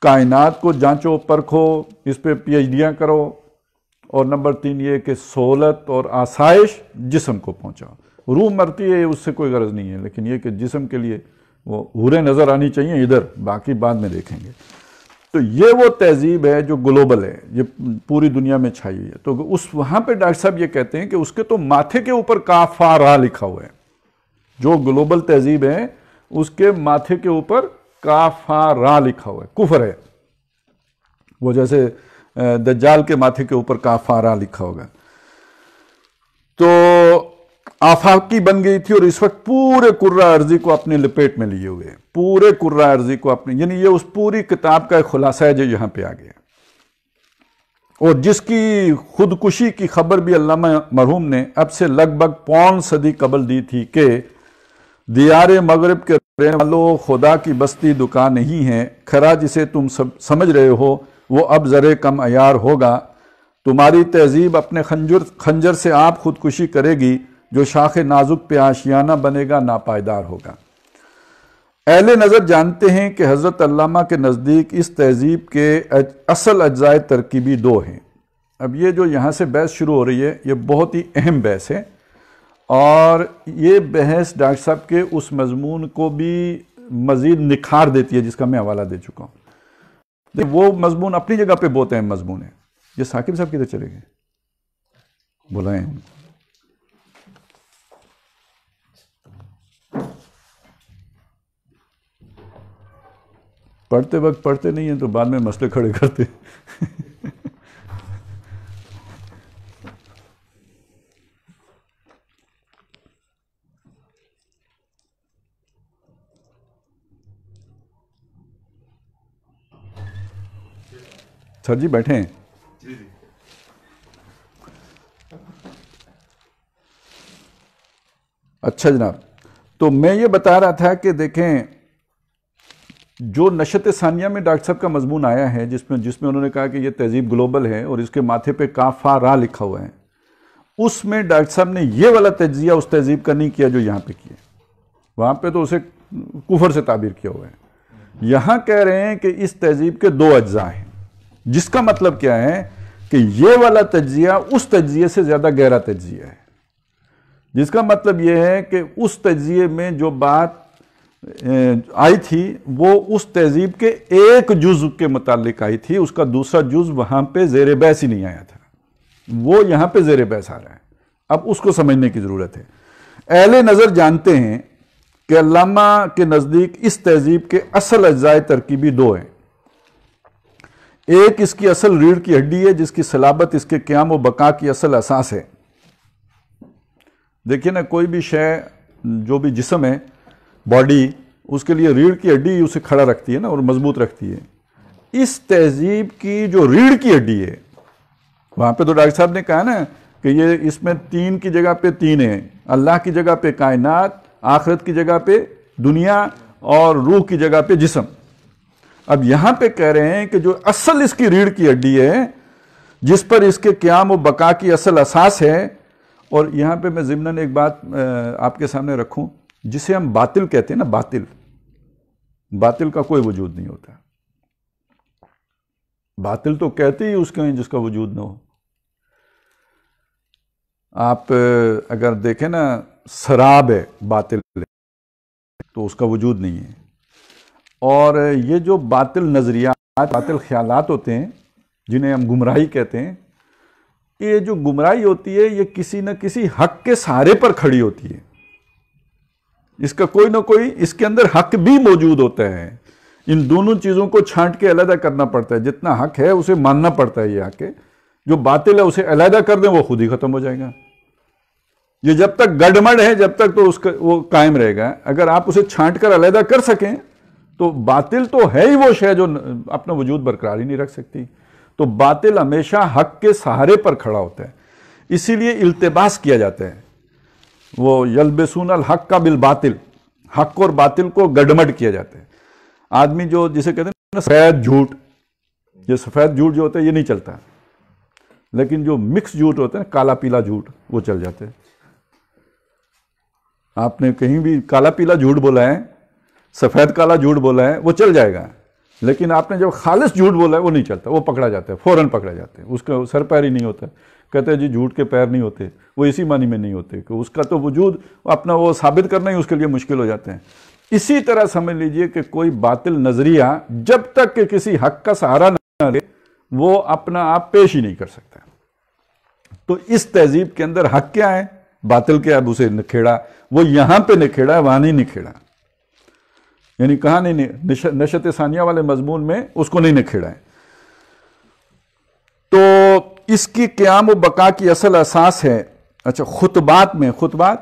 کائنات کو جانچو پرکھو، اس پہ پی ایچ ڈیاں کرو، اور نمبر 3 یہ کہ سہولت اور آسائش جسم کو پہنچاؤ۔ روح مرتی ہے اس سے کوئی غرض نہیں ہے، لیکن یہ کہ جسم کے لیے وہ حوریں نظر آنی چاہیے ادھر، باقی بعد میں دیکھیں گے۔ تو یہ وہ تہذیب ہے جو گلوبل ہے، یہ پوری دنیا میں چھائی ہوئی ہے. تو اس وہاں پہ ڈاکٹر صاحب یہ کہتے ہیں کہ اس کے تو ماتھے کے اوپر کاف فا را لکھا ہوا ہے. جو گلوبل تہذیب ہے اس کے ماتھے کے اوپر کاف فا را لکھا ہوا ہے، کفر ہے. وہ جیسے دجال کے ماتھے کے اوپر کاف فا را لکھا ہوگا. تو آفاقی بن گئی تھی، اور اس وقت پورے کرہ ارضی کو اپنے لپیٹ میں لیے ہوئے، پورے کرہ ارضی کو اپنے، یعنی یہ اس پوری کتاب کا ایک خلاصہ ہے جو یہاں پہ آ گیا. اور جس کی خودکشی کی خبر بھی علامہ مرحوم نے اب سے لگ بھگ پون صدی قبل دی تھی کہ دیار مغرب کے رہنے والوں، خدا کی بستی دکان نہیں ہے، کھرا جسے تم سمجھ رہے ہو وہ اب ذرے کم عیار ہوگا. تمہاری تہذیب اپنے خنجر سے آپ خودکشی کرے گی، جو شاخ نازک پہ آشیانہ بنے گا ناپائیدار ہوگا. اہل نظر جانتے ہیں کہ حضرت علامہ کے نزدیک اس تہذیب کے اصل اجزائے ترکیبی دو ہیں. اب یہ جو یہاں سے بحث شروع ہو رہی ہے یہ بہت ہی اہم بحث ہے، اور یہ بحث ڈاکٹر صاحب کے اس مضمون کو بھی مزید نکھار دیتی ہے جس کا میں حوالہ دے چکا ہوں. وہ مضمون اپنی جگہ پہ بہت اہم مضمون ہے. یہ ثاقب صاحب کدھر چلے گئے؟ بلائیں. پڑھتے وقت پڑھتے نہیں ہیں تو بعد میں مسئلے کھڑے کرتے. سر جی بیٹھے ہیں. اچھا جناب، تو میں یہ بتا رہا تھا کہ دیکھیں جو نشت ثانیہ میں ڈاکٹر صاحب کا مضمون آیا ہے جس میں انہوں نے کہا کہ یہ تہذیب گلوبل ہے اور اس کے ماتھے پہ کاف فا را لکھا ہوا ہے، اس میں ڈاکٹر صاحب نے یہ والا تجزیہ اس تہذیب کا نہیں کیا جو یہاں پہ کیا. وہاں پہ تو اسے کفر سے تعبیر کیا ہوا ہے. یہاں کہہ رہے ہیں کہ اس تہذیب کے دو اجزاء ہیں، جس کا مطلب کیا ہے کہ یہ والا تجزیہ اس تجزیے سے زیادہ گہرا تجزیہ ہے. جس کا مطلب یہ ہے کہ اس تجزیے میں جو بات آئی تھی وہ اس تہذیب کے ایک جزء کے متعلق آئی تھی، اس کا دوسرا جزء وہاں پہ زیر بحث ہی نہیں آیا تھا، وہ یہاں پہ زیر بحث آ رہا ہے. اب اس کو سمجھنے کی ضرورت ہے. اہل نظر جانتے ہیں کہ علامہ کے نزدیک اس تہذیب کے اصل اجزائے ترکیبی دو ہیں. ایک اس کی اصل ریڑھ کی ہڈی ہے جس کی صلابت اس کے قیام و بقا کی اصل اساس ہے. دیکھیے نا، کوئی بھی شے جو بھی جسم ہے، باڈی، اس کے لیے ریڑھ کی ہڈی اسے کھڑا رکھتی ہے نا اور مضبوط رکھتی ہے. اس تہذیب کی جو ریڑھ کی ہڈی ہے، وہاں پہ تو ڈاکٹر صاحب نے کہا نا کہ یہ اس میں تین کی جگہ پہ تین ہیں، اللہ کی جگہ پہ کائنات، آخرت کی جگہ پہ دنیا، اور روح کی جگہ پہ جسم. اب یہاں پہ کہہ رہے ہیں کہ جو اصل اس کی ریڑھ کی ہڈی ہے جس پر اس کے قیام و بقا کی اصل اساس ہے، اور یہاں پہ میں ضمناً ایک بات آپ کے سامنے رکھوں، جسے ہم باطل کہتے ہیں نا، باطل کا کوئی وجود نہیں ہوتا. باطل تو کہتے ہی اس کے ہیں جس کا وجود نہ ہو. آپ اگر دیکھیں نا، سراب ہے باطل تو اس کا وجود نہیں ہے. اور یہ جو باطل نظریات، باطل خیالات ہوتے ہیں جنہیں ہم گمراہی کہتے ہیں، یہ جو گمراہی ہوتی ہے یہ کسی نہ کسی حق کے سہارے پر کھڑی ہوتی ہے. اس کا کوئی نہ کوئی اس کے اندر حق بھی موجود ہوتا ہے. ان دونوں چیزوں کو چھانٹ کے علیحدہ کرنا پڑتا ہے. جتنا حق ہے اسے ماننا پڑتا ہے، یہ حق ہے. جو باطل ہے اسے علیحدہ کر دیں وہ خود ہی ختم ہو جائے گا. یہ جب تک گڈمڈ ہے جب تک تو وہ قائم رہے گا. اگر آپ اسے چھانٹ کر علیحدہ کر سکیں تو باطل تو ہے ہی وہ شے جو اپنا وجود برقرار ہی نہیں رکھ سکتی. تو باطل ہمیشہ حق کے سہارے پر کھڑا ہوتا ہے. اسی لیے التباس کیا جاتا ہے. وہ یلبسون الحق کا بالباطل، حق اور باطل کو گڈمڈ کیا جاتا ہے. آدمی جو جسے کہتے ہیں نا سفید جھوٹ، یہ سفید جھوٹ جو ہوتا ہے یہ نہیں چلتا، لیکن جو مکس جھوٹ ہوتا ہے نا، کالا پیلا جھوٹ، وہ چل جاتے ہیں. آپ نے کہیں بھی کالا پیلا جھوٹ بولا ہے، سفید کالا جھوٹ بولا ہے، وہ چل جائے گا. لیکن آپ نے جب خالص جھوٹ بولا ہے وہ نہیں چلتا، وہ پکڑا جاتا ہے، فوراً پکڑا جاتا ہے، اس کا سر پیر ہی نہیں ہوتا. کہتے ہیں جی جھوٹ کے پیر نہیں ہوتے، وہ اسی معنی میں نہیں ہوتے کہ اس کا تو وجود اپنا وہ ثابت کرنا ہی اس کے لیے مشکل ہو جاتے ہیں۔ اسی طرح سمجھ لیجئے کہ کوئی باطل نظریہ جب تک کہ کسی حق کا سہارا نہ لے وہ اپنا آپ پیش ہی نہیں کر سکتا۔ تو اس تہذیب کے اندر حق کیا ہے، باطل کیا ہے، اسے نکھیڑا، وہ یہاں پہ نکھیڑا ہے، وہاں نہیں نکھیڑا، یعنی کہاں نہیں، نشت ثانیہ والے مضمون میں اس کو نہیں نکھیڑا ہے۔ تو اس کی قیام و بقا کی اصل اساس ہے، اچھا خطبات میں، خطبات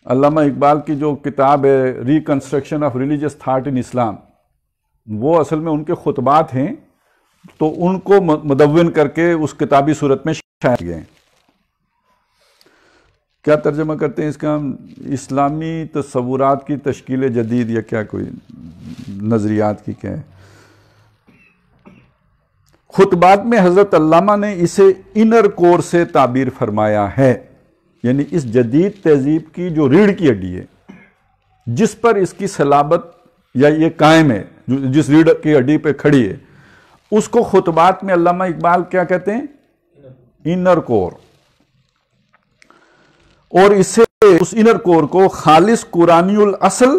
علامہ اقبال کی جو کتاب ہے reconstruction of religious thought in Islam, وہ اصل میں ان کے خطبات ہیں، تو ان کو مدون کر کے اس کتابی صورت میں شائع کیے ہیں۔ کیا ترجمہ کرتے ہیں اس کا ہم؟ اسلامی تصورات کی تشکیل جدید یا کیا کوئی نظریات کی کیا ہے۔ خطبات میں حضرت علامہ نے اسے انر کور سے تعبیر فرمایا ہے، یعنی اس جدید تہذیب کی جو ریڑھ کی ہڈی ہے، جس پر اس کی صلابت یا یہ قائم ہے، جس ریڑھ کی ہڈی پہ کھڑی ہے، اس کو خطبات میں علامہ اقبال کیا کہتے ہیں؟ انر کور۔ اور اسے اس انر کور کو خالص قرآنی الاصل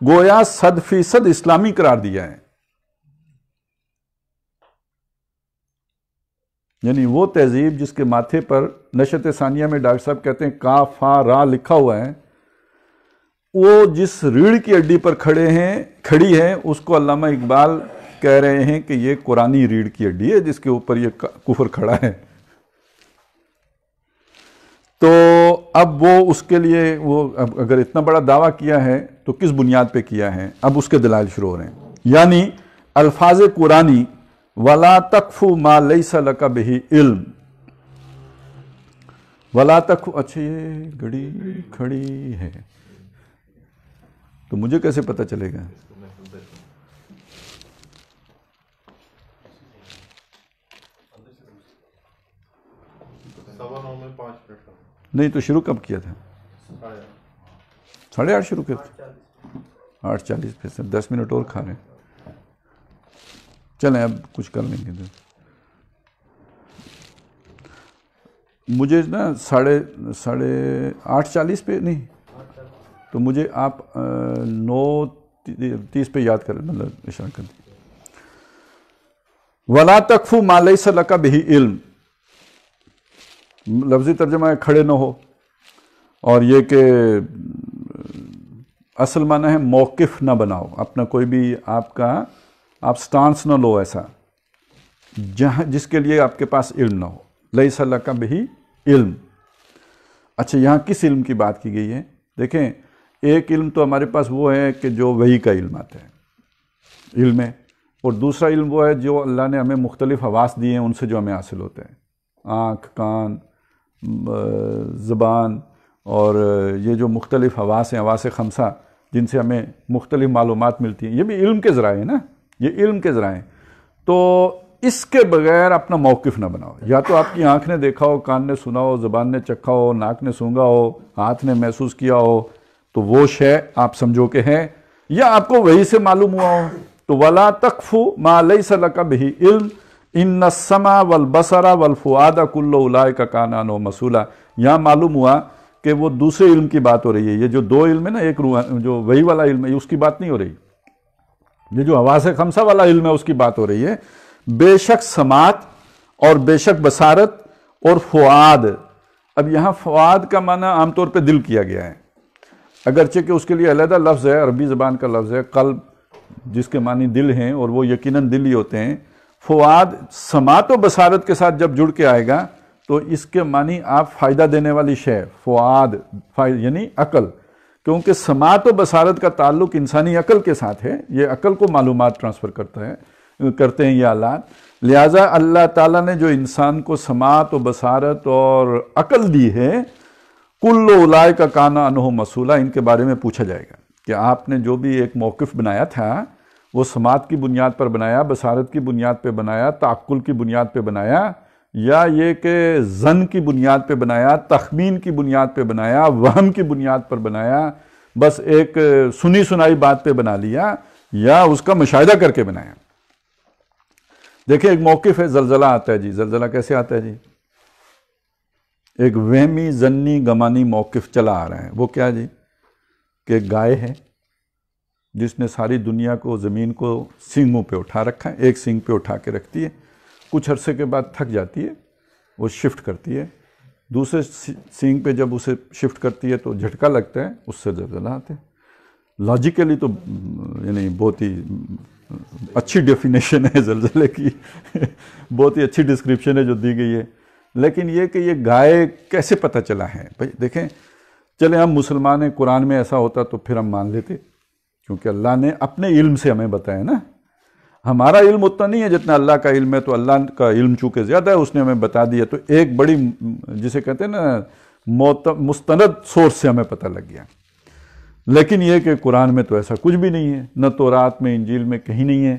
گویا 100% اسلامی قرار دیا ہے، یعنی وہ تہذیب جس کے ماتھے پر نشت ثانیہ میں ڈاکٹر صاحب کہتے ہیں کاف فا را لکھا ہوا ہے، وہ جس ریڑھ کی ہڈی پر کھڑی ہے، اس کو علامہ اقبال کہہ رہے ہیں کہ یہ قرآنی ریڑھ کی ہڈی ہے جس کے اوپر یہ کفر کھڑا ہے۔ تو اب وہ اس کے لیے وہ اگر اتنا بڑا دعویٰ کیا ہے تو کس بنیاد پہ کیا ہے؟ اب اس کے دلائل شروع ہو رہے ہیں، یعنی الفاظ قرآنی وَلَا تَقْفُ مَا لَيْسَ لَكَ بِهِ علم، وَلَا تَقْفُ، اچھا یہ گھڑی کھڑی ہے تو مجھے کیسے پتہ چلے گا؟ نہیں تو شروع کب کیا تھا؟ 8:30 شروع کیا تھا، 8:40 پہ 10 منٹ اور کھا رہے ہیں، چلیں اب کچھ کر لیں گے۔ مجھے نا 8:40 پہ نہیں تو مجھے آپ 9:30 پہ یاد کریں، مطلب اشارہ کر دیں۔ وَلَا تَقْفُ مَا لَيْسَ لَكَ بِهِ علم، لفظی ترجمہ ہے کھڑے نہ ہو، اور یہ کہ اصل معنی ہے موقف نہ بناؤ، اپنا کوئی بھی آپ سٹانس نہ لو ایسا جس کے لیے آپ کے پاس علم نہ ہو، لیس لک بہ علم۔ اچھا یہاں کس علم کی بات کی گئی ہے؟ دیکھیں ایک علم تو ہمارے پاس وہ ہے کہ جو وحی کا علم آتا ہے، علم ہے، اور دوسرا علم وہ ہے جو اللہ نے ہمیں مختلف حواس دیے ہیں ان سے جو ہمیں حاصل ہوتا ہے، آنکھ، کان، زبان، اور یہ جو مختلف حواس ہیں، حواس خمسہ، جن سے ہمیں مختلف معلومات ملتی ہیں، یہ بھی علم کے ذرائع ہیں نا، یہ علم کے ذرائع ہیں۔ تو اس کے بغیر اپنا موقف نہ بناؤ، یا تو آپ کی آنکھ نے دیکھا ہو، کان نے سنا ہو، زبان نے چکھا ہو، ناک نے سونگا ہو، ہاتھ نے محسوس کیا ہو، تو وہ شے آپ سمجھو کہ ہے، یا آپ کو وہی سے معلوم ہوا ہو۔ تو وَلَا تَقْفُ مَا لَيْسَ لَكَ بِهِ علم إِنَّ السَّمْعَ وَالْبَصَرَ وَالْفُؤَادَ كُلُّ أُولَٰئِكَ كَانَ عَنْهُ مسؤولا۔ یہاں معلوم ہوا کہ وہ دوسرے علم کی بات ہو رہی ہے، یہ جو دو علم ہے نا، ایک جو وہی والا علم ہے، اس کی بات نہیں ہو رہی، یہ جو حواس خمسہ والا علم ہے اس کی بات ہو رہی ہے۔ بے شک سماعت اور بے شک بصارت اور فؤاد، اب یہاں فؤاد کا معنی عام طور پہ دل کیا گیا ہے، اگرچہ کہ اس کے لیے علیحدہ لفظ ہے، عربی زبان کا لفظ ہے قلب، جس کے معنی دل ہیں، اور وہ یقیناً دل ہی ہوتے ہیں۔ فؤاد سماعت و بصارت کے ساتھ جب جڑ کے آئے گا تو اس کے معنی آپ فائدہ دینے والی شے، فؤاد یعنی عقل، کیونکہ سماعت و بصارت کا تعلق انسانی عقل کے ساتھ ہے، یہ عقل کو معلومات ٹرانسفر کرتے ہیں یہ آلات، لہٰذا اللہ تعالیٰ نے جو انسان کو سماعت و بصارت اور عقل دی ہے، کل اولئک کان عنہ مسؤولا، ان کے بارے میں پوچھا جائے گا کہ آپ نے جو بھی ایک موقف بنایا تھا وہ سماعت کی بنیاد پر بنایا، بصارت کی بنیاد پہ بنایا، تعقل کی بنیاد پہ بنایا، یا یہ کہ ظن کی بنیاد پہ بنایا، تخمین کی بنیاد پہ بنایا، وہم کی بنیاد پر بنایا، بس ایک سنی سنائی بات پہ بنا لیا، یا اس کا مشاہدہ کر کے بنایا۔ دیکھیں ایک موقف ہے، زلزلہ آتا ہے جی، زلزلہ کیسے آتا ہے جی؟ ایک وہمی ظنی گمانی موقف چلا آ رہا ہے. وہ کیا جی؟ کہ ایک گائے ہے جس نے ساری دنیا کو، زمین کو سینگوں پہ اٹھا رکھا ہے، ایک سینگ پہ اٹھا کے رکھتی ہے، کچھ عرصے کے بعد تھک جاتی ہے، وہ شفٹ کرتی ہے، دوسرے سینگ پہ جب اسے شفٹ کرتی ہے تو جھٹکا لگتا ہے، اس سے زلزلہ آتے ہیں. لاجیکلی تو یعنی بہت ہی اچھی ڈیفینیشن ہے زلزلے کی، بہت ہی اچھی ڈسکرپشن ہے جو دی گئی ہے. لیکن یہ کہ یہ گائے کیسے پتہ چلا ہے؟ بھائی دیکھیں، چلیں ہم مسلمان ہیں، قرآن میں ایسا ہوتا تو پھر ہم مان لیتے، کیونکہ اللہ نے اپنے علم سے ہمیں بتایا نا. ہمارا علم اتنا نہیں ہے جتنا اللہ کا علم ہے، تو اللہ کا علم چونکہ زیادہ ہے، اس نے ہمیں بتا دیا، تو ایک بڑی جسے کہتے ہیں نا مستند سورس سے ہمیں پتہ لگ گیا. لیکن یہ کہ قرآن میں تو ایسا کچھ بھی نہیں ہے، نہ تورات میں، انجیل میں کہیں نہیں ہے.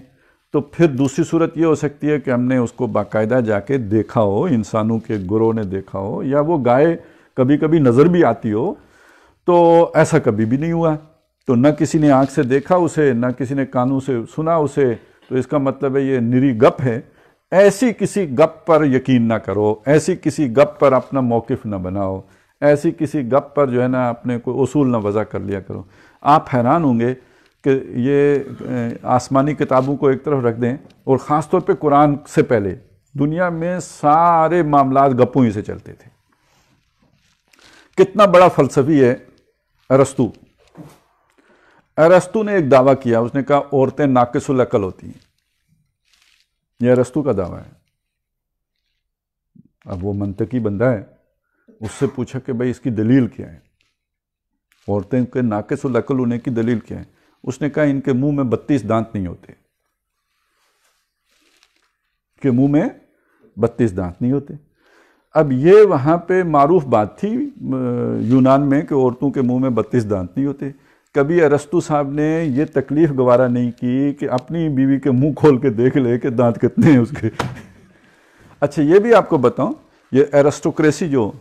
تو پھر دوسری صورت یہ ہو سکتی ہے کہ ہم نے اس کو باقاعدہ جا کے دیکھا ہو، انسانوں کے گروہ نے دیکھا ہو، یا وہ گائے کبھی کبھی نظر بھی آتی ہو. تو ایسا کبھی بھی نہیں ہوا، تو نہ کسی نے آنکھ سے دیکھا اسے، نہ کسی نے کانوں سے سنا اسے، تو اس کا مطلب ہے یہ نری گپ ہے. ایسی کسی گپ پر یقین نہ کرو، ایسی کسی گپ پر اپنا موقف نہ بناؤ، ایسی کسی گپ پر جو ہے نا اپنے کوئی اصول نہ وضع کر لیا کرو. آپ حیران ہوں گے کہ یہ آسمانی کتابوں کو ایک طرف رکھ دیں، اور خاص طور پہ قرآن سے پہلے دنیا میں سارے معاملات گپوں ہی سے چلتے تھے. کتنا بڑا فلسفی ہے ارسطو. ارسطو نے ایک دعویٰ کیا، اس نے کہا عورتیں ناقص العقل ہوتی ہیں. یہ ارسطو کا دعویٰ ہے. اب وہ منطقی بندہ ہے، اس سے پوچھا کہ بھائی اس کی دلیل کیا ہے، عورتیں کے ناقص العقل ہونے کی دلیل کیا ہے؟ اس نے کہا ان کے منہ میں 32 دانت نہیں ہوتے. کہ منہ میں 32 دانت نہیں ہوتے. اب یہ وہاں پہ معروف بات تھی یونان میں کہ عورتوں کے منہ میں 32 دانت نہیں ہوتے. کبھی ارسطو صاحب نے یہ تکلیف گوارا نہیں کی کہ اپنی بیوی کے منہ کھول کے دیکھ لے کہ دانت کتنے ہیں اس کے. اچھا یہ بھی آپ کو بتاؤں، یہ ایرسٹوکریسی جو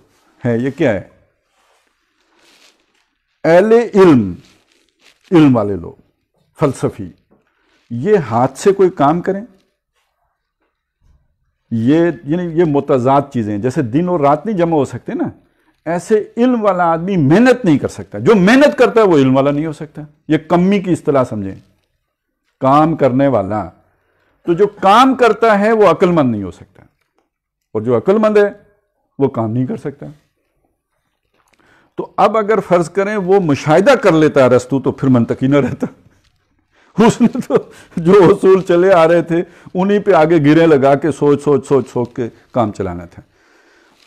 ہے یہ کیا ہے؟ اہل علم والے لوگ، فلسفی، یہ ہاتھ سے کوئی کام کریں، یہ متضاد چیزیں ہیں. جیسے دن اور رات نہیں جمع ہو سکتے نا، ایسے علم والا آدمی محنت نہیں کر سکتا. جو محنت کرتا ہے وہ علم والا نہیں ہو سکتا. یہ کمی کی اصطلاح سمجھیں، کام کرنے والا. تو جو کام کرتا ہے وہ عقل مند نہیں ہو سکتا، اور جو عقل مند ہے وہ کام نہیں کر سکتا. تو اب اگر فرض کریں وہ مشاہدہ کر لیتا ہے ارسطو، تو پھر منطقی نہ رہتا. اس نے تو جو اصول چلے آ رہے تھے انہی پہ آگے گرے لگا کے سوچ کے کام چلانا تھا.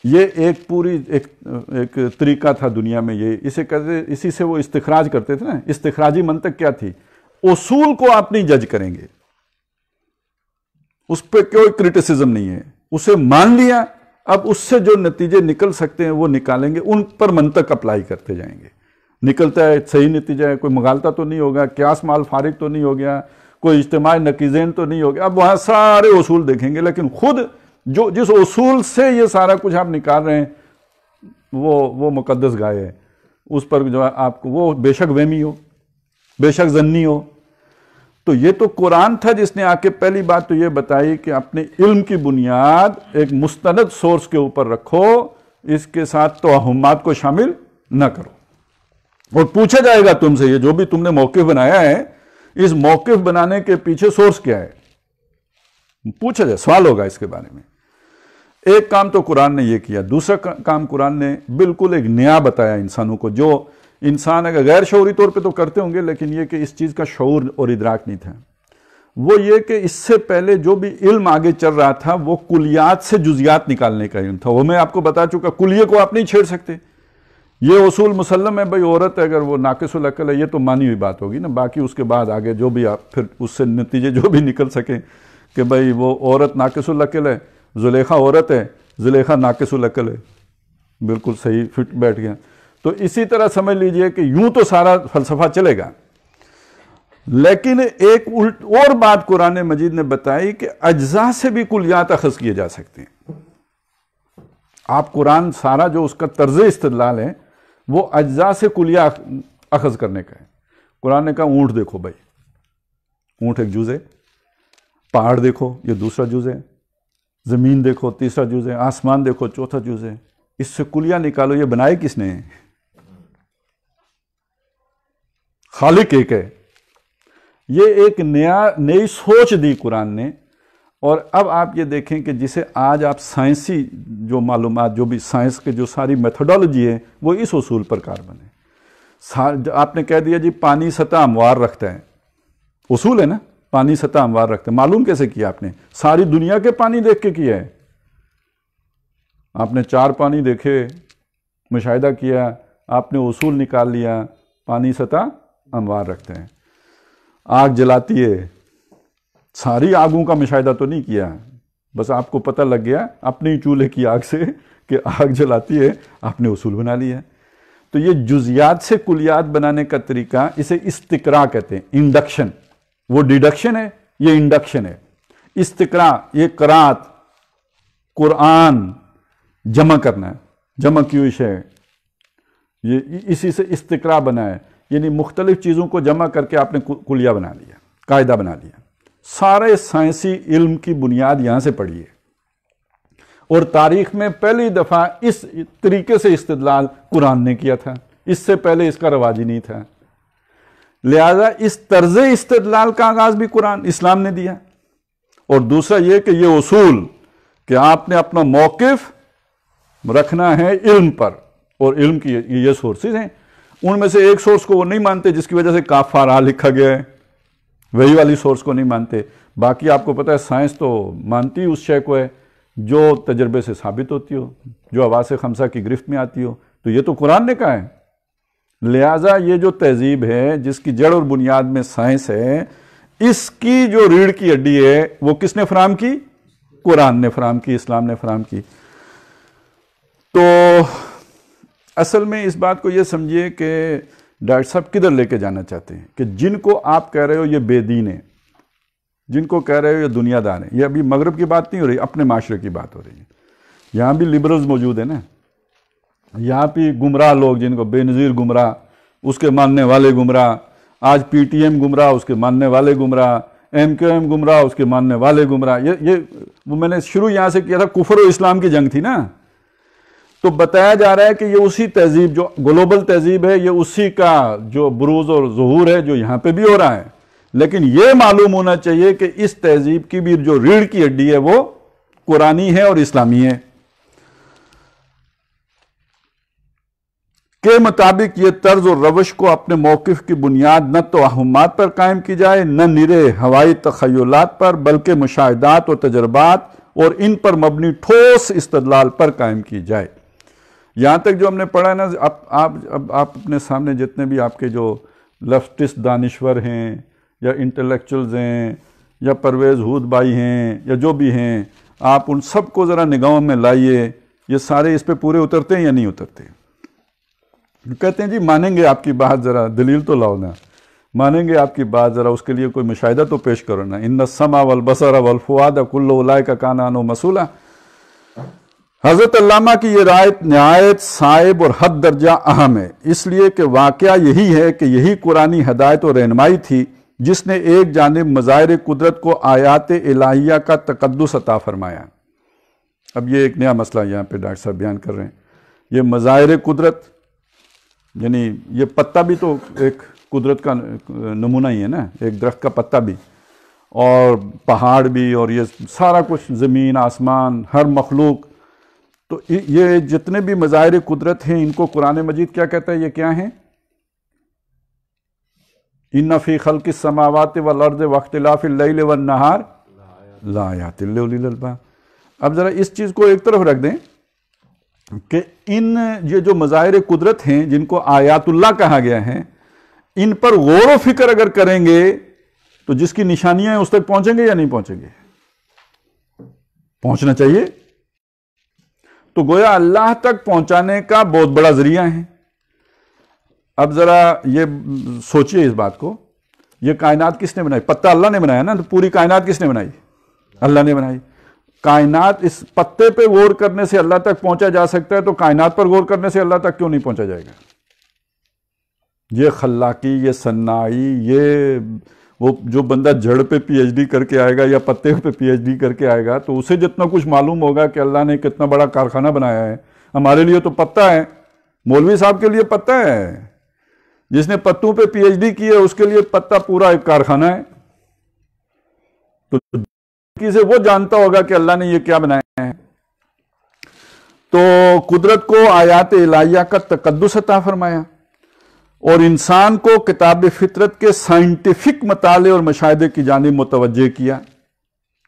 یہ ایک پوری ایک طریقہ تھا دنیا میں. یہ اسے کہتے، اسی سے وہ استخراج کرتے تھے نا. استخراجی منطق کیا تھی؟ اصول کو آپ نہیں جج کریں گے، اس پہ کوئی کرٹیسزم نہیں ہے، اسے مان لیا، اب اس سے جو نتیجے نکل سکتے ہیں وہ نکالیں گے، ان پر منطق اپلائی کرتے جائیں گے. نکلتا ہے صحیح نتیجہ ہے، کوئی مغالطہ تو نہیں ہوگا، قیاس مال فارغ تو نہیں ہو گیا، کوئی اجتماعی نقیضین تو نہیں ہو گیا. اب وہاں سارے اصول دیکھیں گے، لیکن خود جس اصول سے یہ سارا کچھ آپ نکال رہے ہیں وہ مقدس گائے ہے. اس پر جو آپ کو وہ بے شک وہمی ہو، بے شک ظنی ہو. تو یہ تو قرآن تھا جس نے آ کے پہلی بات تو یہ بتائی کہ اپنے علم کی بنیاد ایک مستند سورس کے اوپر رکھو، اس کے ساتھ توہمات کو شامل نہ کرو. اور پوچھا جائے گا تم سے، یہ جو بھی تم نے موقف بنایا ہے، اس موقف بنانے کے پیچھے سورس کیا ہے؟ پوچھا جائے، سوال ہوگا اس کے بارے میں. ایک کام تو قرآن نے یہ کیا. دوسرا کام قرآن نے بالکل ایک نیا بتایا انسانوں کو، جو انسان اگر غیر شعوری طور پہ تو کرتے ہوں گے، لیکن یہ کہ اس چیز کا شعور اور ادراک نہیں تھا. وہ یہ کہ اس سے پہلے جو بھی علم آگے چل رہا تھا وہ کلیات سے جزیات نکالنے کا علم تھا. وہ میں آپ کو بتا چکا، کلیے کو آپ نہیں چھیڑ سکتے. یہ اصول مسلم ہے بھائی، عورت اگر وہ ناقص العقل ہے، یہ تو مانی ہوئی بات ہوگی نا. باقی اس کے بعد آگے جو بھی آپ پھر اس سے نتیجے جو بھی نکل سکیں کہ بھائی وہ عورت ناقص العقل ہے، زلیخا عورت ہے، زلیخا ناقص العقل ہے، بالکل صحیح فٹ بیٹھ گیا. تو اسی طرح سمجھ لیجئے کہ یوں تو سارا فلسفہ چلے گا. لیکن ایک اور بات قرآن مجید نے بتائی کہ اجزاء سے بھی کلیات اخذ کیے جا سکتے ہیں. آپ قرآن سارا جو اس کا طرز استدلال ہے وہ اجزاء سے کلیہ اخذ کرنے کا ہے. قرآن نے کہا اونٹ دیکھو بھائی، اونٹ ایک جز ہے. پہاڑ دیکھو، یہ دوسرا جز ہے. زمین دیکھو، تیسرا جز ہے. آسمان دیکھو، چوتھا جز ہے. اس سے کلیہ نکالو، یہ بنائے کس نے؟ خالق ایک ہے۔ یہ ایک نئی سوچ دی قرآن نے۔ اور اب آپ یہ دیکھیں کہ جسے آج آپ سائنسی جو معلومات، جو بھی سائنس کے جو ساری میتھڈالوجی ہے، وہ اس اصول پر کار بنے۔ آپ نے کہہ دیا جی پانی سطح ہموار رکھتا ہے، اصول ہے نا، پانی سطح ہموار رکھتا ہے۔ معلوم کیسے کیا آپ نے؟ ساری دنیا کے پانی دیکھ کے کیا ہے۔ آپ نے 4 پانی دیکھے، مشاہدہ کیا، آپ نے اصول نکال لیا، پانی سطح ہموار رکھتے ہیں۔ آگ جلاتی ہے، ساری آگوں کا مشاہدہ تو نہیں کیا، بس آپ کو پتہ لگ گیا اپنی چولہے کی آگ سے کہ آگ جلاتی ہے، آپ نے اصول بنا لیا۔ تو یہ جزیات سے کلیات بنانے کا طریقہ، اسے استقراء کہتے ہیں، انڈکشن۔ وہ ڈیڈکشن ہے، یہ انڈکشن ہے۔ استقراء، یہ قرات، قرآن جمع کرنا ہے، جمع کی ہوئی شے، یہ اسی سے استقراء بنا ہے، یعنی مختلف چیزوں کو جمع کر کے آپ نے کلیہ بنا لیا، قاعدہ بنا لیا۔ سارے سائنسی علم کی بنیاد یہاں سے پڑی ہے، اور تاریخ میں پہلی دفعہ اس طریقے سے استدلال قرآن نے کیا تھا، اس سے پہلے اس کا رواج ہی نہیں تھا۔ لہذا اس طرز استدلال کا آغاز بھی قرآن اسلام نے دیا۔ اور دوسرا یہ کہ یہ اصول کہ آپ نے اپنا موقف رکھنا ہے علم پر، اور علم کی یہ سورسز ہیں، ان میں سے ایک سورس کو وہ نہیں مانتے جس کی وجہ سے کاف فارا لکھا گیا ہے، وہی والی سورس کو نہیں مانتے۔ باقی آپ کو پتہ ہے سائنس تو مانتی اس شے کو ہے جو تجربے سے ثابت ہوتی ہو، جو حواس خمسہ کی گرفت میں آتی ہو، تو یہ تو قرآن نے کہا ہے۔ لہٰذا یہ جو تہذیب ہے جس کی جڑ اور بنیاد میں سائنس ہے، اس کی جو ریڑھ کی ہڈی ہے وہ کس نے فراہم کی؟ قرآن نے فراہم کی، اسلام نے فراہم کی۔ تو اصل میں اس بات کو یہ سمجھیے کہ ڈاکٹر صاحب کدھر لے کے جانا چاہتے ہیں کہ جن کو آپ کہہ رہے ہو یہ بے دین ہیں، جن کو کہہ رہے ہو یہ دنیا دار ہیں، یہ ابھی مغرب کی بات نہیں ہو رہی، اپنے معاشرے کی بات ہو رہی ہے۔ یہاں بھی لبرلز موجود ہیں نا، یہاں بھی گمراہ لوگ جن کو بے نظیر گمراہ، اس کے ماننے والے گمراہ، آج پی ٹی ایم گمراہ، اس کے ماننے والے گمراہ، ایم کیو ایم گمراہ، اس کے ماننے والے گمراہ۔ یہ وہ میں نے شروع یہاں سے کیا تھا، کفر و اسلام کی جنگ تھی نا۔ تو بتایا جا رہا ہے کہ یہ اسی تہذیب جو گلوبل تہذیب ہے، یہ اسی کا جو بروز اور ظہور ہے جو یہاں پہ بھی ہو رہا ہے۔ لیکن یہ معلوم ہونا چاہیے کہ اس تہذیب کی بھی جو ریڑھ کی ہڈی ہے وہ قرآنی ہے اور اسلامی ہے، کے مطابق یہ طرز اور روش کو اپنے موقف کی بنیاد نہ توہمات پر قائم کی جائے، نہ نرے ہوائی تخیلات پر، بلکہ مشاہدات اور تجربات اور ان پر مبنی ٹھوس استدلال پر قائم کی جائے۔ یہاں تک جو ہم نے پڑھا ہے نا، آپ اپنے سامنے جتنے بھی آپ کے جو لیفٹسٹ دانشور ہیں یا انٹلیکچولز ہیں یا پرویز ہود بھائی ہیں یا جو بھی ہیں، آپ ان سب کو ذرا نگاہوں میں لائیے، یہ سارے اس پہ پورے اترتے ہیں یا نہیں اترتے؟ کہتے ہیں جی مانیں گے آپ کی بات، ذرا دلیل تو لاؤ نا، مانیں گے آپ کی بات، ذرا اس کے لیے کوئی مشاہدہ تو پیش کرو نا۔ ان السمع والبصر والفؤاد کل اولئک کان عنہ مسئولا۔ حضرت علامہ کی یہ رائے نہایت صائب اور حد درجہ اہم ہے، اس لیے کہ واقعہ یہی ہے کہ یہی قرآنی ہدایت اور رہنمائی تھی جس نے ایک جانب مظاہر قدرت کو آیات الہیہ کا تقدس عطا فرمایا۔ اب یہ ایک نیا مسئلہ یہاں پہ ڈاکٹر صاحب بیان کر رہے ہیں۔ یہ مظاہر قدرت یعنی یہ پتا بھی تو ایک قدرت کا نمونہ ہی ہے نا، ایک درخت کا پتا بھی، اور پہاڑ بھی، اور یہ سارا کچھ، زمین آسمان، ہر مخلوق۔ تو یہ جتنے بھی مظاہر قدرت ہیں ان کو قرآن مجید کیا کہتا ہے؟ یہ کیا ہیں؟ ان فی خلق السماوات والارض واختلاف اللیل والنہار لآیات لأولی الالباب۔ اب ذرا اس چیز کو ایک طرف رکھ دیں کہ یہ جو مظاہر قدرت ہیں جن کو آیات اللہ کہا گیا ہے، ان پر غور و فکر اگر کریں گے تو جس کی نشانیاں ہیں اس تک پہنچیں گے یا نہیں پہنچیں گے؟ پہنچنا چاہیے۔ تو گویا اللہ تک پہنچانے کا بہت بڑا ذریعہ ہے۔ اب ذرا یہ سوچئے اس بات کو، یہ کائنات کس نے بنائی؟ پتا اللہ نے بنایا نا، تو پوری کائنات کس نے بنائی؟ اللہ نے بنائی۔ کائنات اس پتے پہ غور کرنے سے اللہ تک پہنچا جا سکتا ہے، تو کائنات پر غور کرنے سے اللہ تک کیوں نہیں پہنچا جائے گا؟ یہ خلاقی، یہ صناعی، یہ وہ جو بندہ جڑ پہ پی ایچ ڈی کر کے آئے گا یا پتے پہ پی ایچ ڈی کر کے آئے گا تو اسے جتنا کچھ معلوم ہوگا کہ اللہ نے کتنا بڑا کارخانہ بنایا ہے، ہمارے لیے تو پتا ہے، مولوی صاحب کے لیے پتا ہے، جس نے پتوں پہ پی ایچ ڈی کی ہے اس کے لیے پتا پورا ایک کارخانہ ہے. تو کسی وہ جانتا ہوگا کہ اللہ نے یہ کیا بنایا ہے. تو قدرت کو آیات الہیہ کا تقدس عطا فرمایا اور انسان کو کتاب فطرت کے سائنٹیفک مطالعے اور مشاہدے کی جانب متوجہ کیا.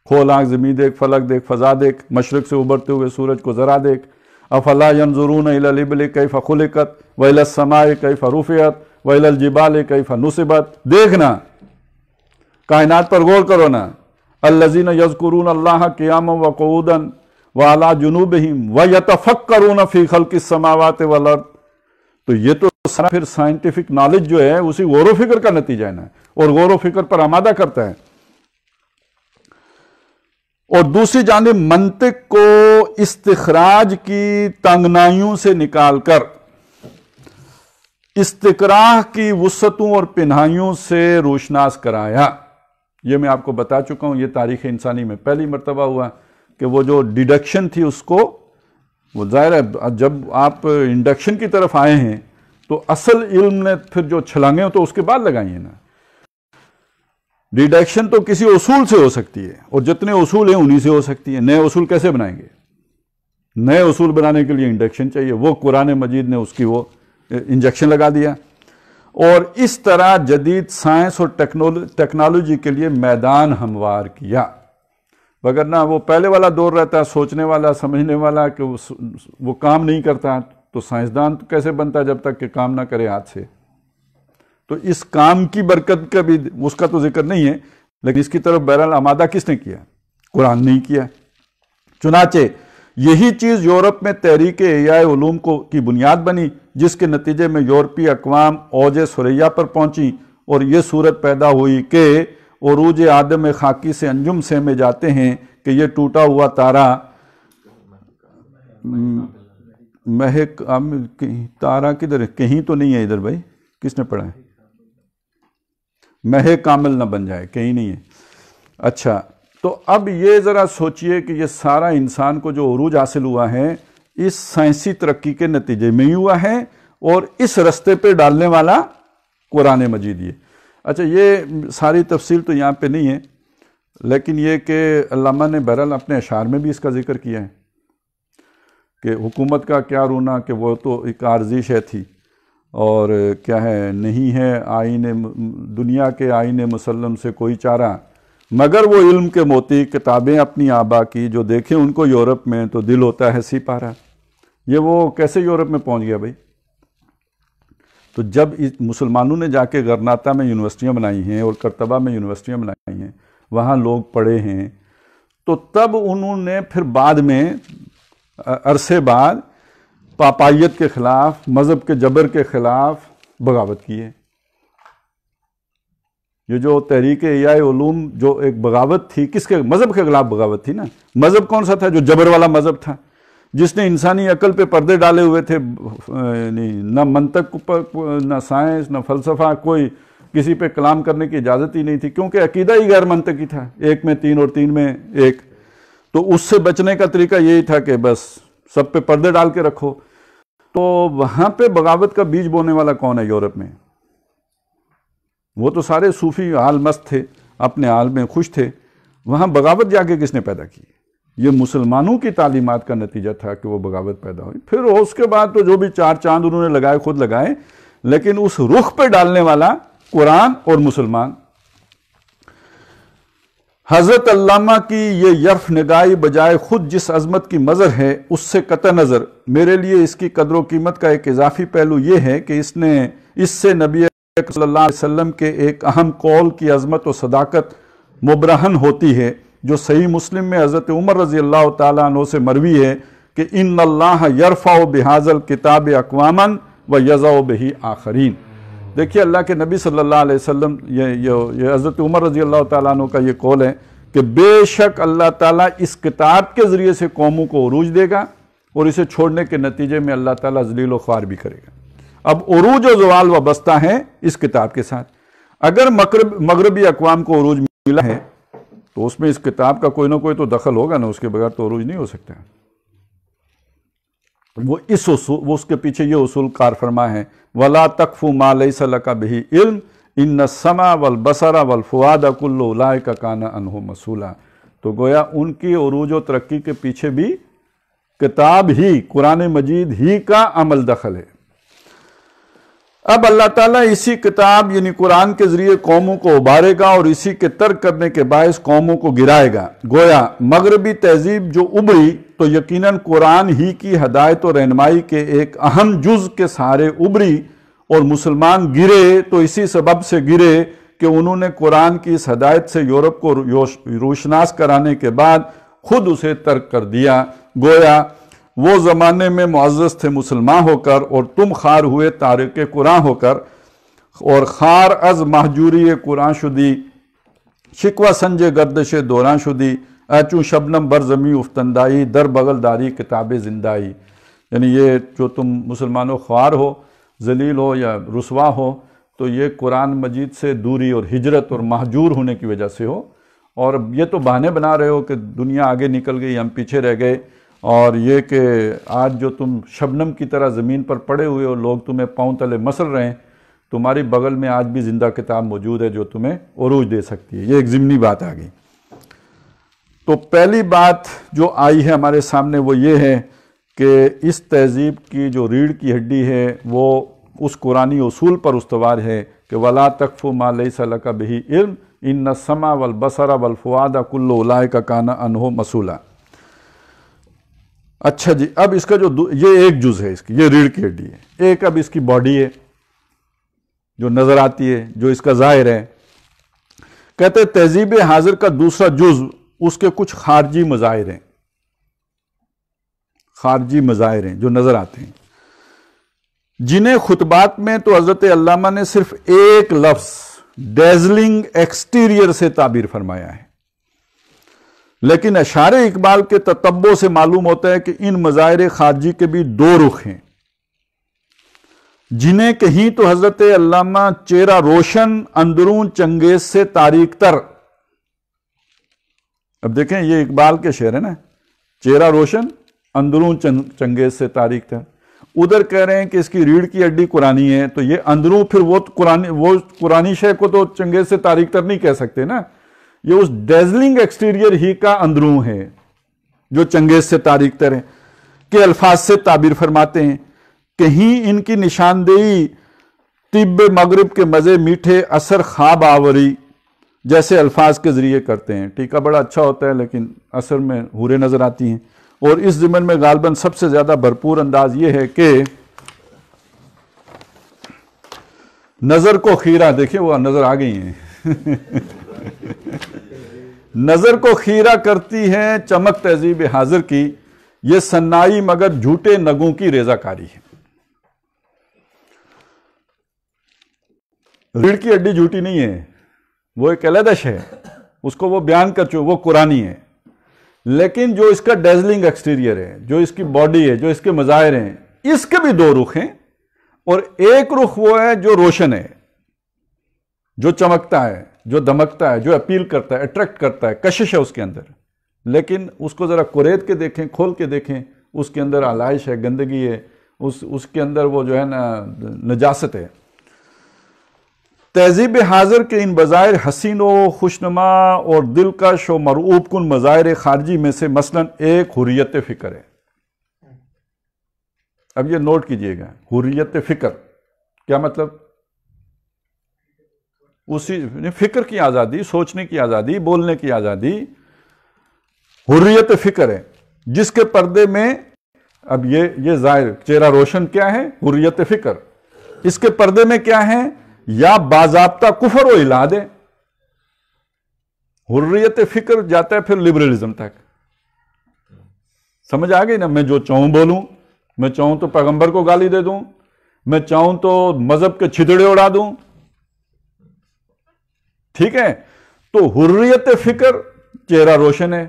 کھول آنکھ، زمین دیکھ، فلک دیکھ، فضا دیکھ، مشرق سے ابھرتے ہوئے سورج کو ذرا دیکھ. افلا ينظرون الى الابل كيف خلقت والى السماء كيف رفعت والى الجبال كيف نصبت. دیکھنا، کائنات پر غور کرو نا. الذين يذكرون الله قياما وقعودا وعلى جنوبهم ويتفكرون في خلق السماوات والارض. تو یہ تو سارا پھر سائنٹیفک نالج جو ہے اسی غور و فکر کا نتیجہ ہے نا، اور غور و فکر پر آمادہ کرتا ہے. اور دوسری جانب منطق کو استخراج کی تنگنائیوں سے نکال کر استقراہ کی وسعتوں اور پنہائیوں سے روشناس کرایا. یہ میں آپ کو بتا چکا ہوں، یہ تاریخ انسانی میں پہلی مرتبہ ہوا کہ وہ جو ڈیڈکشن تھی اس کو، وہ ظاہر ہے جب آپ انڈکشن کی طرف آئے ہیں تو اصل علم نے پھر جو چھلانگیں تو اس کے بعد لگائی ہیں نا. ڈیڈکشن تو کسی اصول سے ہو سکتی ہے، اور جتنے اصول ہیں انہی سے ہو سکتی ہے. نئے اصول کیسے بنائیں گے؟ نئے اصول بنانے کے لیے انڈکشن چاہیے. وہ قرآن مجید نے اس کی وہ انجیکشن لگا دیا. اور اس طرح جدید سائنس اور ٹیکنالوجی کے لیے میدان ہموار کیا. وگرنہ وہ پہلے والا دور رہتا، سوچنے والا، سمجھنے والا، کہ وہ کام نہیں کرتا تو سائنسدان کیسے بنتا جب تک کہ کام نہ کرے ہاتھ سے. تو اس کام کی برکت کا بھی اس کا تو ذکر نہیں ہے، لیکن اس کی طرف بہرحال آمادہ کس نے کیا؟ قرآن نہیں کیا. چنانچہ یہی چیز یورپ میں تحریک احیاء علوم کی بنیاد بنی، جس کے نتیجے میں یورپی اقوام اوج ثریا پر پہنچی اور یہ صورت پیدا ہوئی کہ عروج آدم خاکی سے انجم سے میں جاتے ہیں کہ یہ ٹوٹا ہوا تارا مہک تارا کدھر ہے؟ کہیں تو نہیں ہے ادھر بھائی، کس نے پڑھا ہے؟ مہ کامل نہ بن جائے، کہیں نہیں ہے. اچھا، تو اب یہ ذرا سوچئے کہ یہ سارا انسان کو جو عروج حاصل ہوا ہے اس سائنسی ترقی کے نتیجے میں ہی ہوا ہے، اور اس رستے پہ ڈالنے والا قرآن مجید یہ. اچھا، یہ ساری تفصیل تو یہاں پہ نہیں ہے، لیکن یہ کہ علامہ نے بہرحال اپنے اشعار میں بھی اس کا ذکر کیا ہے کہ حکومت کا کیا رونا، کہ وہ تو ایک عارضی شے تھی، اور کیا ہے، نہیں ہے آئین دنیا کے آئین مسلم سے کوئی چارہ، مگر وہ علم کے موتی کتابیں اپنی آبا کی، جو دیکھیں ان کو یورپ میں تو دل ہوتا ہے سی پارا. یہ وہ کیسے یورپ میں پہنچ گیا بھائی؟ تو جب مسلمانوں نے جا کے غرناطہ میں یونیورسٹیاں بنائی ہیں اور کرتبہ میں یونیورسٹیاں بنائی ہیں، وہاں لوگ پڑھے ہیں، تو تب انہوں نے پھر بعد میں عرصے بعد پاپائیت کے خلاف، مذہب کے جبر کے خلاف بغاوت کی ہے. یہ جو تحریک احیاء علوم جو ایک بغاوت تھی، کس کے؟ مذہب کے خلاف بغاوت تھی نا. مذہب کون سا تھا؟ جو جبر والا مذہب تھا، جس نے انسانی عقل پہ پردے ڈالے ہوئے تھے. نہ منطق پر، نہ سائنس، نہ فلسفہ، کوئی کسی پہ کلام کرنے کی اجازت ہی نہیں تھی، کیونکہ عقیدہ ہی غیر منطقی تھا، 1 میں 3 اور 3 میں 1. تو اس سے بچنے کا طریقہ یہی تھا کہ بس سب پہ پردے ڈال کے رکھو. تو وہاں پہ بغاوت کا بیج بونے والا کون ہے یورپ میں؟ وہ تو سارے صوفی حال مست تھے، اپنے حال میں خوش تھے. وہاں بغاوت جا کے کس نے پیدا کی؟ یہ مسلمانوں کی تعلیمات کا نتیجہ تھا کہ وہ بغاوت پیدا ہوئی. پھر اس کے بعد تو جو بھی 4 چاند انہوں نے لگائے خود لگائے، لیکن اس رخ پہ ڈالنے والا قرآن اور مسلمان. حضرت علامہ کی یہ یرف نگاہی بجائے خود جس عظمت کی مظہر ہے، اس سے قطع نظر میرے لیے اس کی قدر و قیمت کا ایک اضافی پہلو یہ ہے کہ اس سے نبی صلی اللہ علیہ وسلم کے ایک اہم قول کی عظمت و صداقت مبرہن ہوتی ہے، جو صحیح مسلم میں حضرت عمر رضی اللہ تعالیٰ عنہ سے مروی ہے کہ ان اللہ یرفع بہذا الکتاب اقواما ویضع بہ آخرین. دیکھیے اللہ کے نبی صلی اللہ علیہ وسلم، یہ حضرت عمر رضی اللہ تعالیٰ عنہ کا یہ قول ہے کہ بے شک اللہ تعالیٰ اس کتاب کے ذریعے سے قوموں کو عروج دے گا، اور اسے چھوڑنے کے نتیجے میں اللہ تعالیٰ ذلیل و خوار بھی کرے گا. اب عروج و زوال وابستہ ہیں اس کتاب کے ساتھ. اگر مغربی اقوام کو عروج ملا ہے تو اس میں اس کتاب کا کوئی نہ کوئی تو دخل ہوگا نا، اس کے بغیر تو عروج نہیں ہو سکتا. وہ اس کے پیچھے یہ اصول کار فرما ہے، وَلَا تَقْفُ مَا لَيْسَ لَكَ بِهِ عِلْم إِنَّ السَّمْعَ وَالْبَصَرَ وَالْفُؤَادَ كُلُّ أُولَٰئِكَ كَانَ عَنْهُ مسئولا۔ تو گویا ان کی عروج و ترقی کے پیچھے بھی کتاب ہی، قرآن مجید ہی کا عمل دخل ہے۔ اب اللہ تعالیٰ اسی کتاب یعنی قرآن کے ذریعے قوموں کو ابھارے گا اور اسی کے ترک کرنے کے باعث قوموں کو گرائے گا۔ گویا مغربی تہذیب جو ابھری تو یقیناً قرآن ہی کی ہدایت و رہنمائی کے ایک اہم جز کے سہارے ابھری، اور مسلمان گرے تو اسی سبب سے گرے کہ انہوں نے قرآن کی اس ہدایت سے یورپ کو روشناس کرانے کے بعد خود اسے ترک کر دیا۔ گویا وہ زمانے میں معزز تھے مسلمان ہو کر، اور تم خار ہوئے تارک قرآن ہو کر، اور خار از مہجوری قرآن شدی، شکوہ سنج گردش دوران شدی، اچوں شبنم بر زمیں افتندائی، در بغل داری کتاب زندائی۔ یعنی یہ جو تم مسلمانوں خوار ہو، ذلیل ہو یا رسوا ہو، تو یہ قرآن مجید سے دوری اور ہجرت اور مہجور ہونے کی وجہ سے ہو، اور یہ تو بہانے بنا رہے ہو کہ دنیا آگے نکل گئی، ہم پیچھے رہ گئے، اور یہ کہ آج جو تم شبنم کی طرح زمین پر پڑے ہوئے ہو، لوگ تمہیں پاؤں تلے مسل رہے ہیں، تمہاری بغل میں آج بھی زندہ کتاب موجود ہے جو تمہیں عروج دے سکتی ہے۔ یہ ایک ضمنی بات آ گئی۔ تو پہلی بات جو آئی ہے ہمارے سامنے وہ یہ ہے کہ اس تہذیب کی جو ریڑھ کی ہڈی ہے وہ اس قرآنی اصول پر استوار ہے کہ وَلَا تَقْفُ مَا لَيْسَ لَكَ بِهِ عِلْم إِنَّ السَّمْعَ وَالْبَصَرَ وَالْفُؤَادَ كُلُّ أُولَٰئِكَ كَانَ عَنْهُ مسئولا۔ اچھا جی، اب اس کا یہ ایک جز ہے، اس کی یہ ریڑھ کی ہڈی ہے۔ ایک اب اس کی باڈی ہے جو نظر آتی ہے، جو اس کا ظاہر ہے۔ کہتے ہیں تہذیب حاضر کا دوسرا جز اس کے کچھ خارجی مظاہر ہیں، خارجی مظاہر ہیں جو نظر آتے ہیں، جنہیں خطبات میں تو حضرت علامہ نے صرف ایک لفظ ڈیزلنگ ایکسٹیریئر سے تعبیر فرمایا ہے، لیکن اشعار اقبال کے تتبع سے معلوم ہوتا ہے کہ ان مظاہر خارجی کے بھی دو رخ ہیں، جنہیں کہیں تو حضرت علامہ چہرہ روشن اندرون چنگیز سے تاریک تر، اب دیکھیں یہ اقبال کے شعر ہے نا، چہرہ روشن اندرون چنگیز سے تاریک تر، ادھر کہہ رہے ہیں کہ اس کی ریڑھ کی ہڈی قرآنی ہے، تو یہ اندروں پھر وہ قرآنی شے کو تو چنگیز سے تاریک تر نہیں کہہ سکتے نا، یہ اس ڈیزلنگ ایکسٹیریئر ہی کا اندروں ہے جو چنگیز سے تاریک تر ہے کہ الفاظ سے تعبیر فرماتے ہیں۔ کہیں ان کی نشاندہی طب مغرب کے مزے میٹھے اثر خواب آوری جیسے الفاظ کے ذریعے کرتے ہیں۔ ٹیکہ بڑا اچھا ہوتا ہے لیکن اثر میں حوریں نظر آتی ہیں، اور اس ضمن میں غالباً سب سے زیادہ بھرپور انداز یہ ہے کہ نظر کو خیرہ، دیکھیں وہ نظر آ گئی ہیں نظر کو خیرہ کرتی ہے چمک تہذیب حاضر کی، یہ سنائی مگر جھوٹے نگوں کی ریزہ کاری ہے۔ ریڑھ کی ہڈی جھوٹی نہیں ہے، وہ ایک علیحدہ ہے، اس کو وہ بیان کر چکے، وہ قرآنی ہے، لیکن جو اس کا ڈیزلنگ ایکسٹیریئر ہے، جو اس کی باڈی ہے، جو اس کے مظاہر ہیں، اس کے بھی دو رخ ہیں، اور ایک رخ وہ ہے جو روشن ہے، جو چمکتا ہے، جو دمکتا ہے، جو اپیل کرتا ہے، اٹریکٹ کرتا ہے، کشش ہے اس کے اندر، لیکن اس کو ذرا قرید کے دیکھیں، کھول کے دیکھیں، اس کے اندر آلائش ہے، گندگی ہے، اس کے اندر وہ جو ہے نا نجاست ہے۔ تہذیب حاضر کے ان بظاہر حسین و خوشنما اور دلکش و مرعوب کن مظاہر خارجی میں سے مثلا ایک حریت فکر ہے۔ اب یہ نوٹ کیجئے گا، حریت فکر کیا مطلب؟ اسی فکر کی آزادی، سوچنے کی آزادی، بولنے کی آزادی، حریت فکر ہے، جس کے پردے میں اب یہ ظاہر چہرہ روشن کیا ہے؟ حریت فکر، اس کے پردے میں کیا ہے؟ یا باضابطہ کفر و الحاد ہے۔ حریت فکر جاتا ہے پھر لبرلزم تک، سمجھ آ گئی نا؟ میں جو چاہوں بولوں، میں چاہوں تو پیغمبر کو گالی دے دوں، میں چاہوں تو مذہب کے چھتڑے اڑا دوں، ٹھیک ہے؟ تو حریت فکر چہرہ روشن ہے،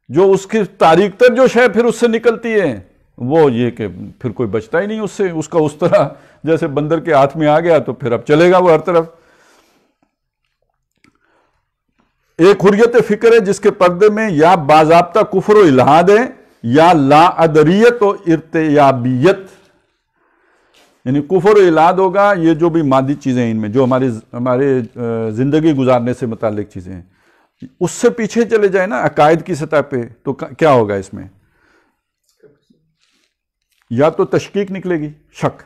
جو اس کی تاریک تر جو شے پھر اس سے نکلتی ہے وہ یہ کہ پھر کوئی بچتا ہی نہیں اس سے، اس کا اس طرح جیسے بندر کے ہاتھ میں آ گیا تو پھر اب چلے گا وہ ہر طرف۔ ایک حریت فکر ہے جس کے پردے میں یا باضابطہ کفر و الحاد ہے، یا لا ادریت و ارتیابیت، یعنی کفر و الحاد ہوگا، یہ جو بھی مادی چیزیں ان میں جو ہمارے زندگی گزارنے سے متعلق چیزیں ہیں، اس سے پیچھے چلے جائیں نا عقائد کی سطح پہ، تو کیا ہوگا اس میں؟ یا تو تشکیک نکلے گی، شک.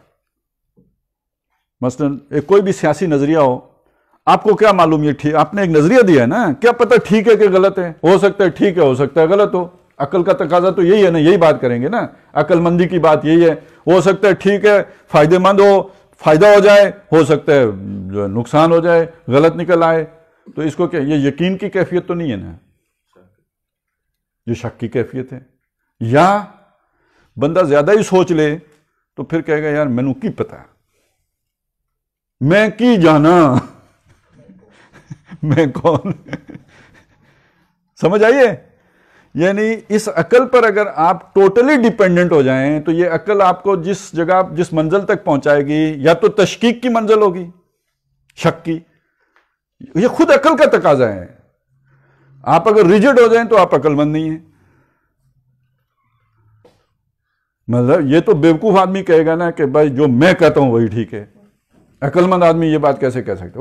مثلا کوئی بھی سیاسی نظریہ ہو، آپ کو کیا معلوم یہ ٹھیک، آپ نے ایک نظریہ دیا ہے نا، کیا پتہ ٹھیک ہے کہ غلط ہے، ہو سکتا ہے ٹھیک ہے، ہو سکتا ہے غلط ہو. عقل کا تقاضا تو یہی ہے نا، یہی بات کریں گے نا، عقل مندی کی بات یہی ہے. ہو سکتا ہے ٹھیک ہے، فائدہ مند ہو، فائدہ ہو جائے، ہو سکتا ہے جو نقصان ہو جائے، غلط نکل آئے. تو اس کو کیا، یہ یقین کی کیفیت تو نہیں ہے نا، یہ شک کی کیفیت ہے. یا بندہ زیادہ ہی سوچ لے تو پھر کہے گا یار مینوں کی پتا، میں کی جانا، میں کون. سمجھ آئیے؟ یعنی اس عقل پر اگر آپ ٹوٹلی ڈیپینڈنٹ ہو جائیں تو یہ عقل آپ کو جس جگہ جس منزل تک پہنچائے گی یا تو تشکیک کی منزل ہوگی، شک کی. یہ خود عقل کا تقاضا ہے. آپ اگر ریجڈ ہو جائیں تو آپ عقل مند نہیں ہیں. مطلب یہ تو بیوقوف آدمی کہے گا نا کہ بھائی جو میں کہتا ہوں وہی ٹھیک ہے. عقل مند آدمی یہ بات کیسے کہہ سکتے؟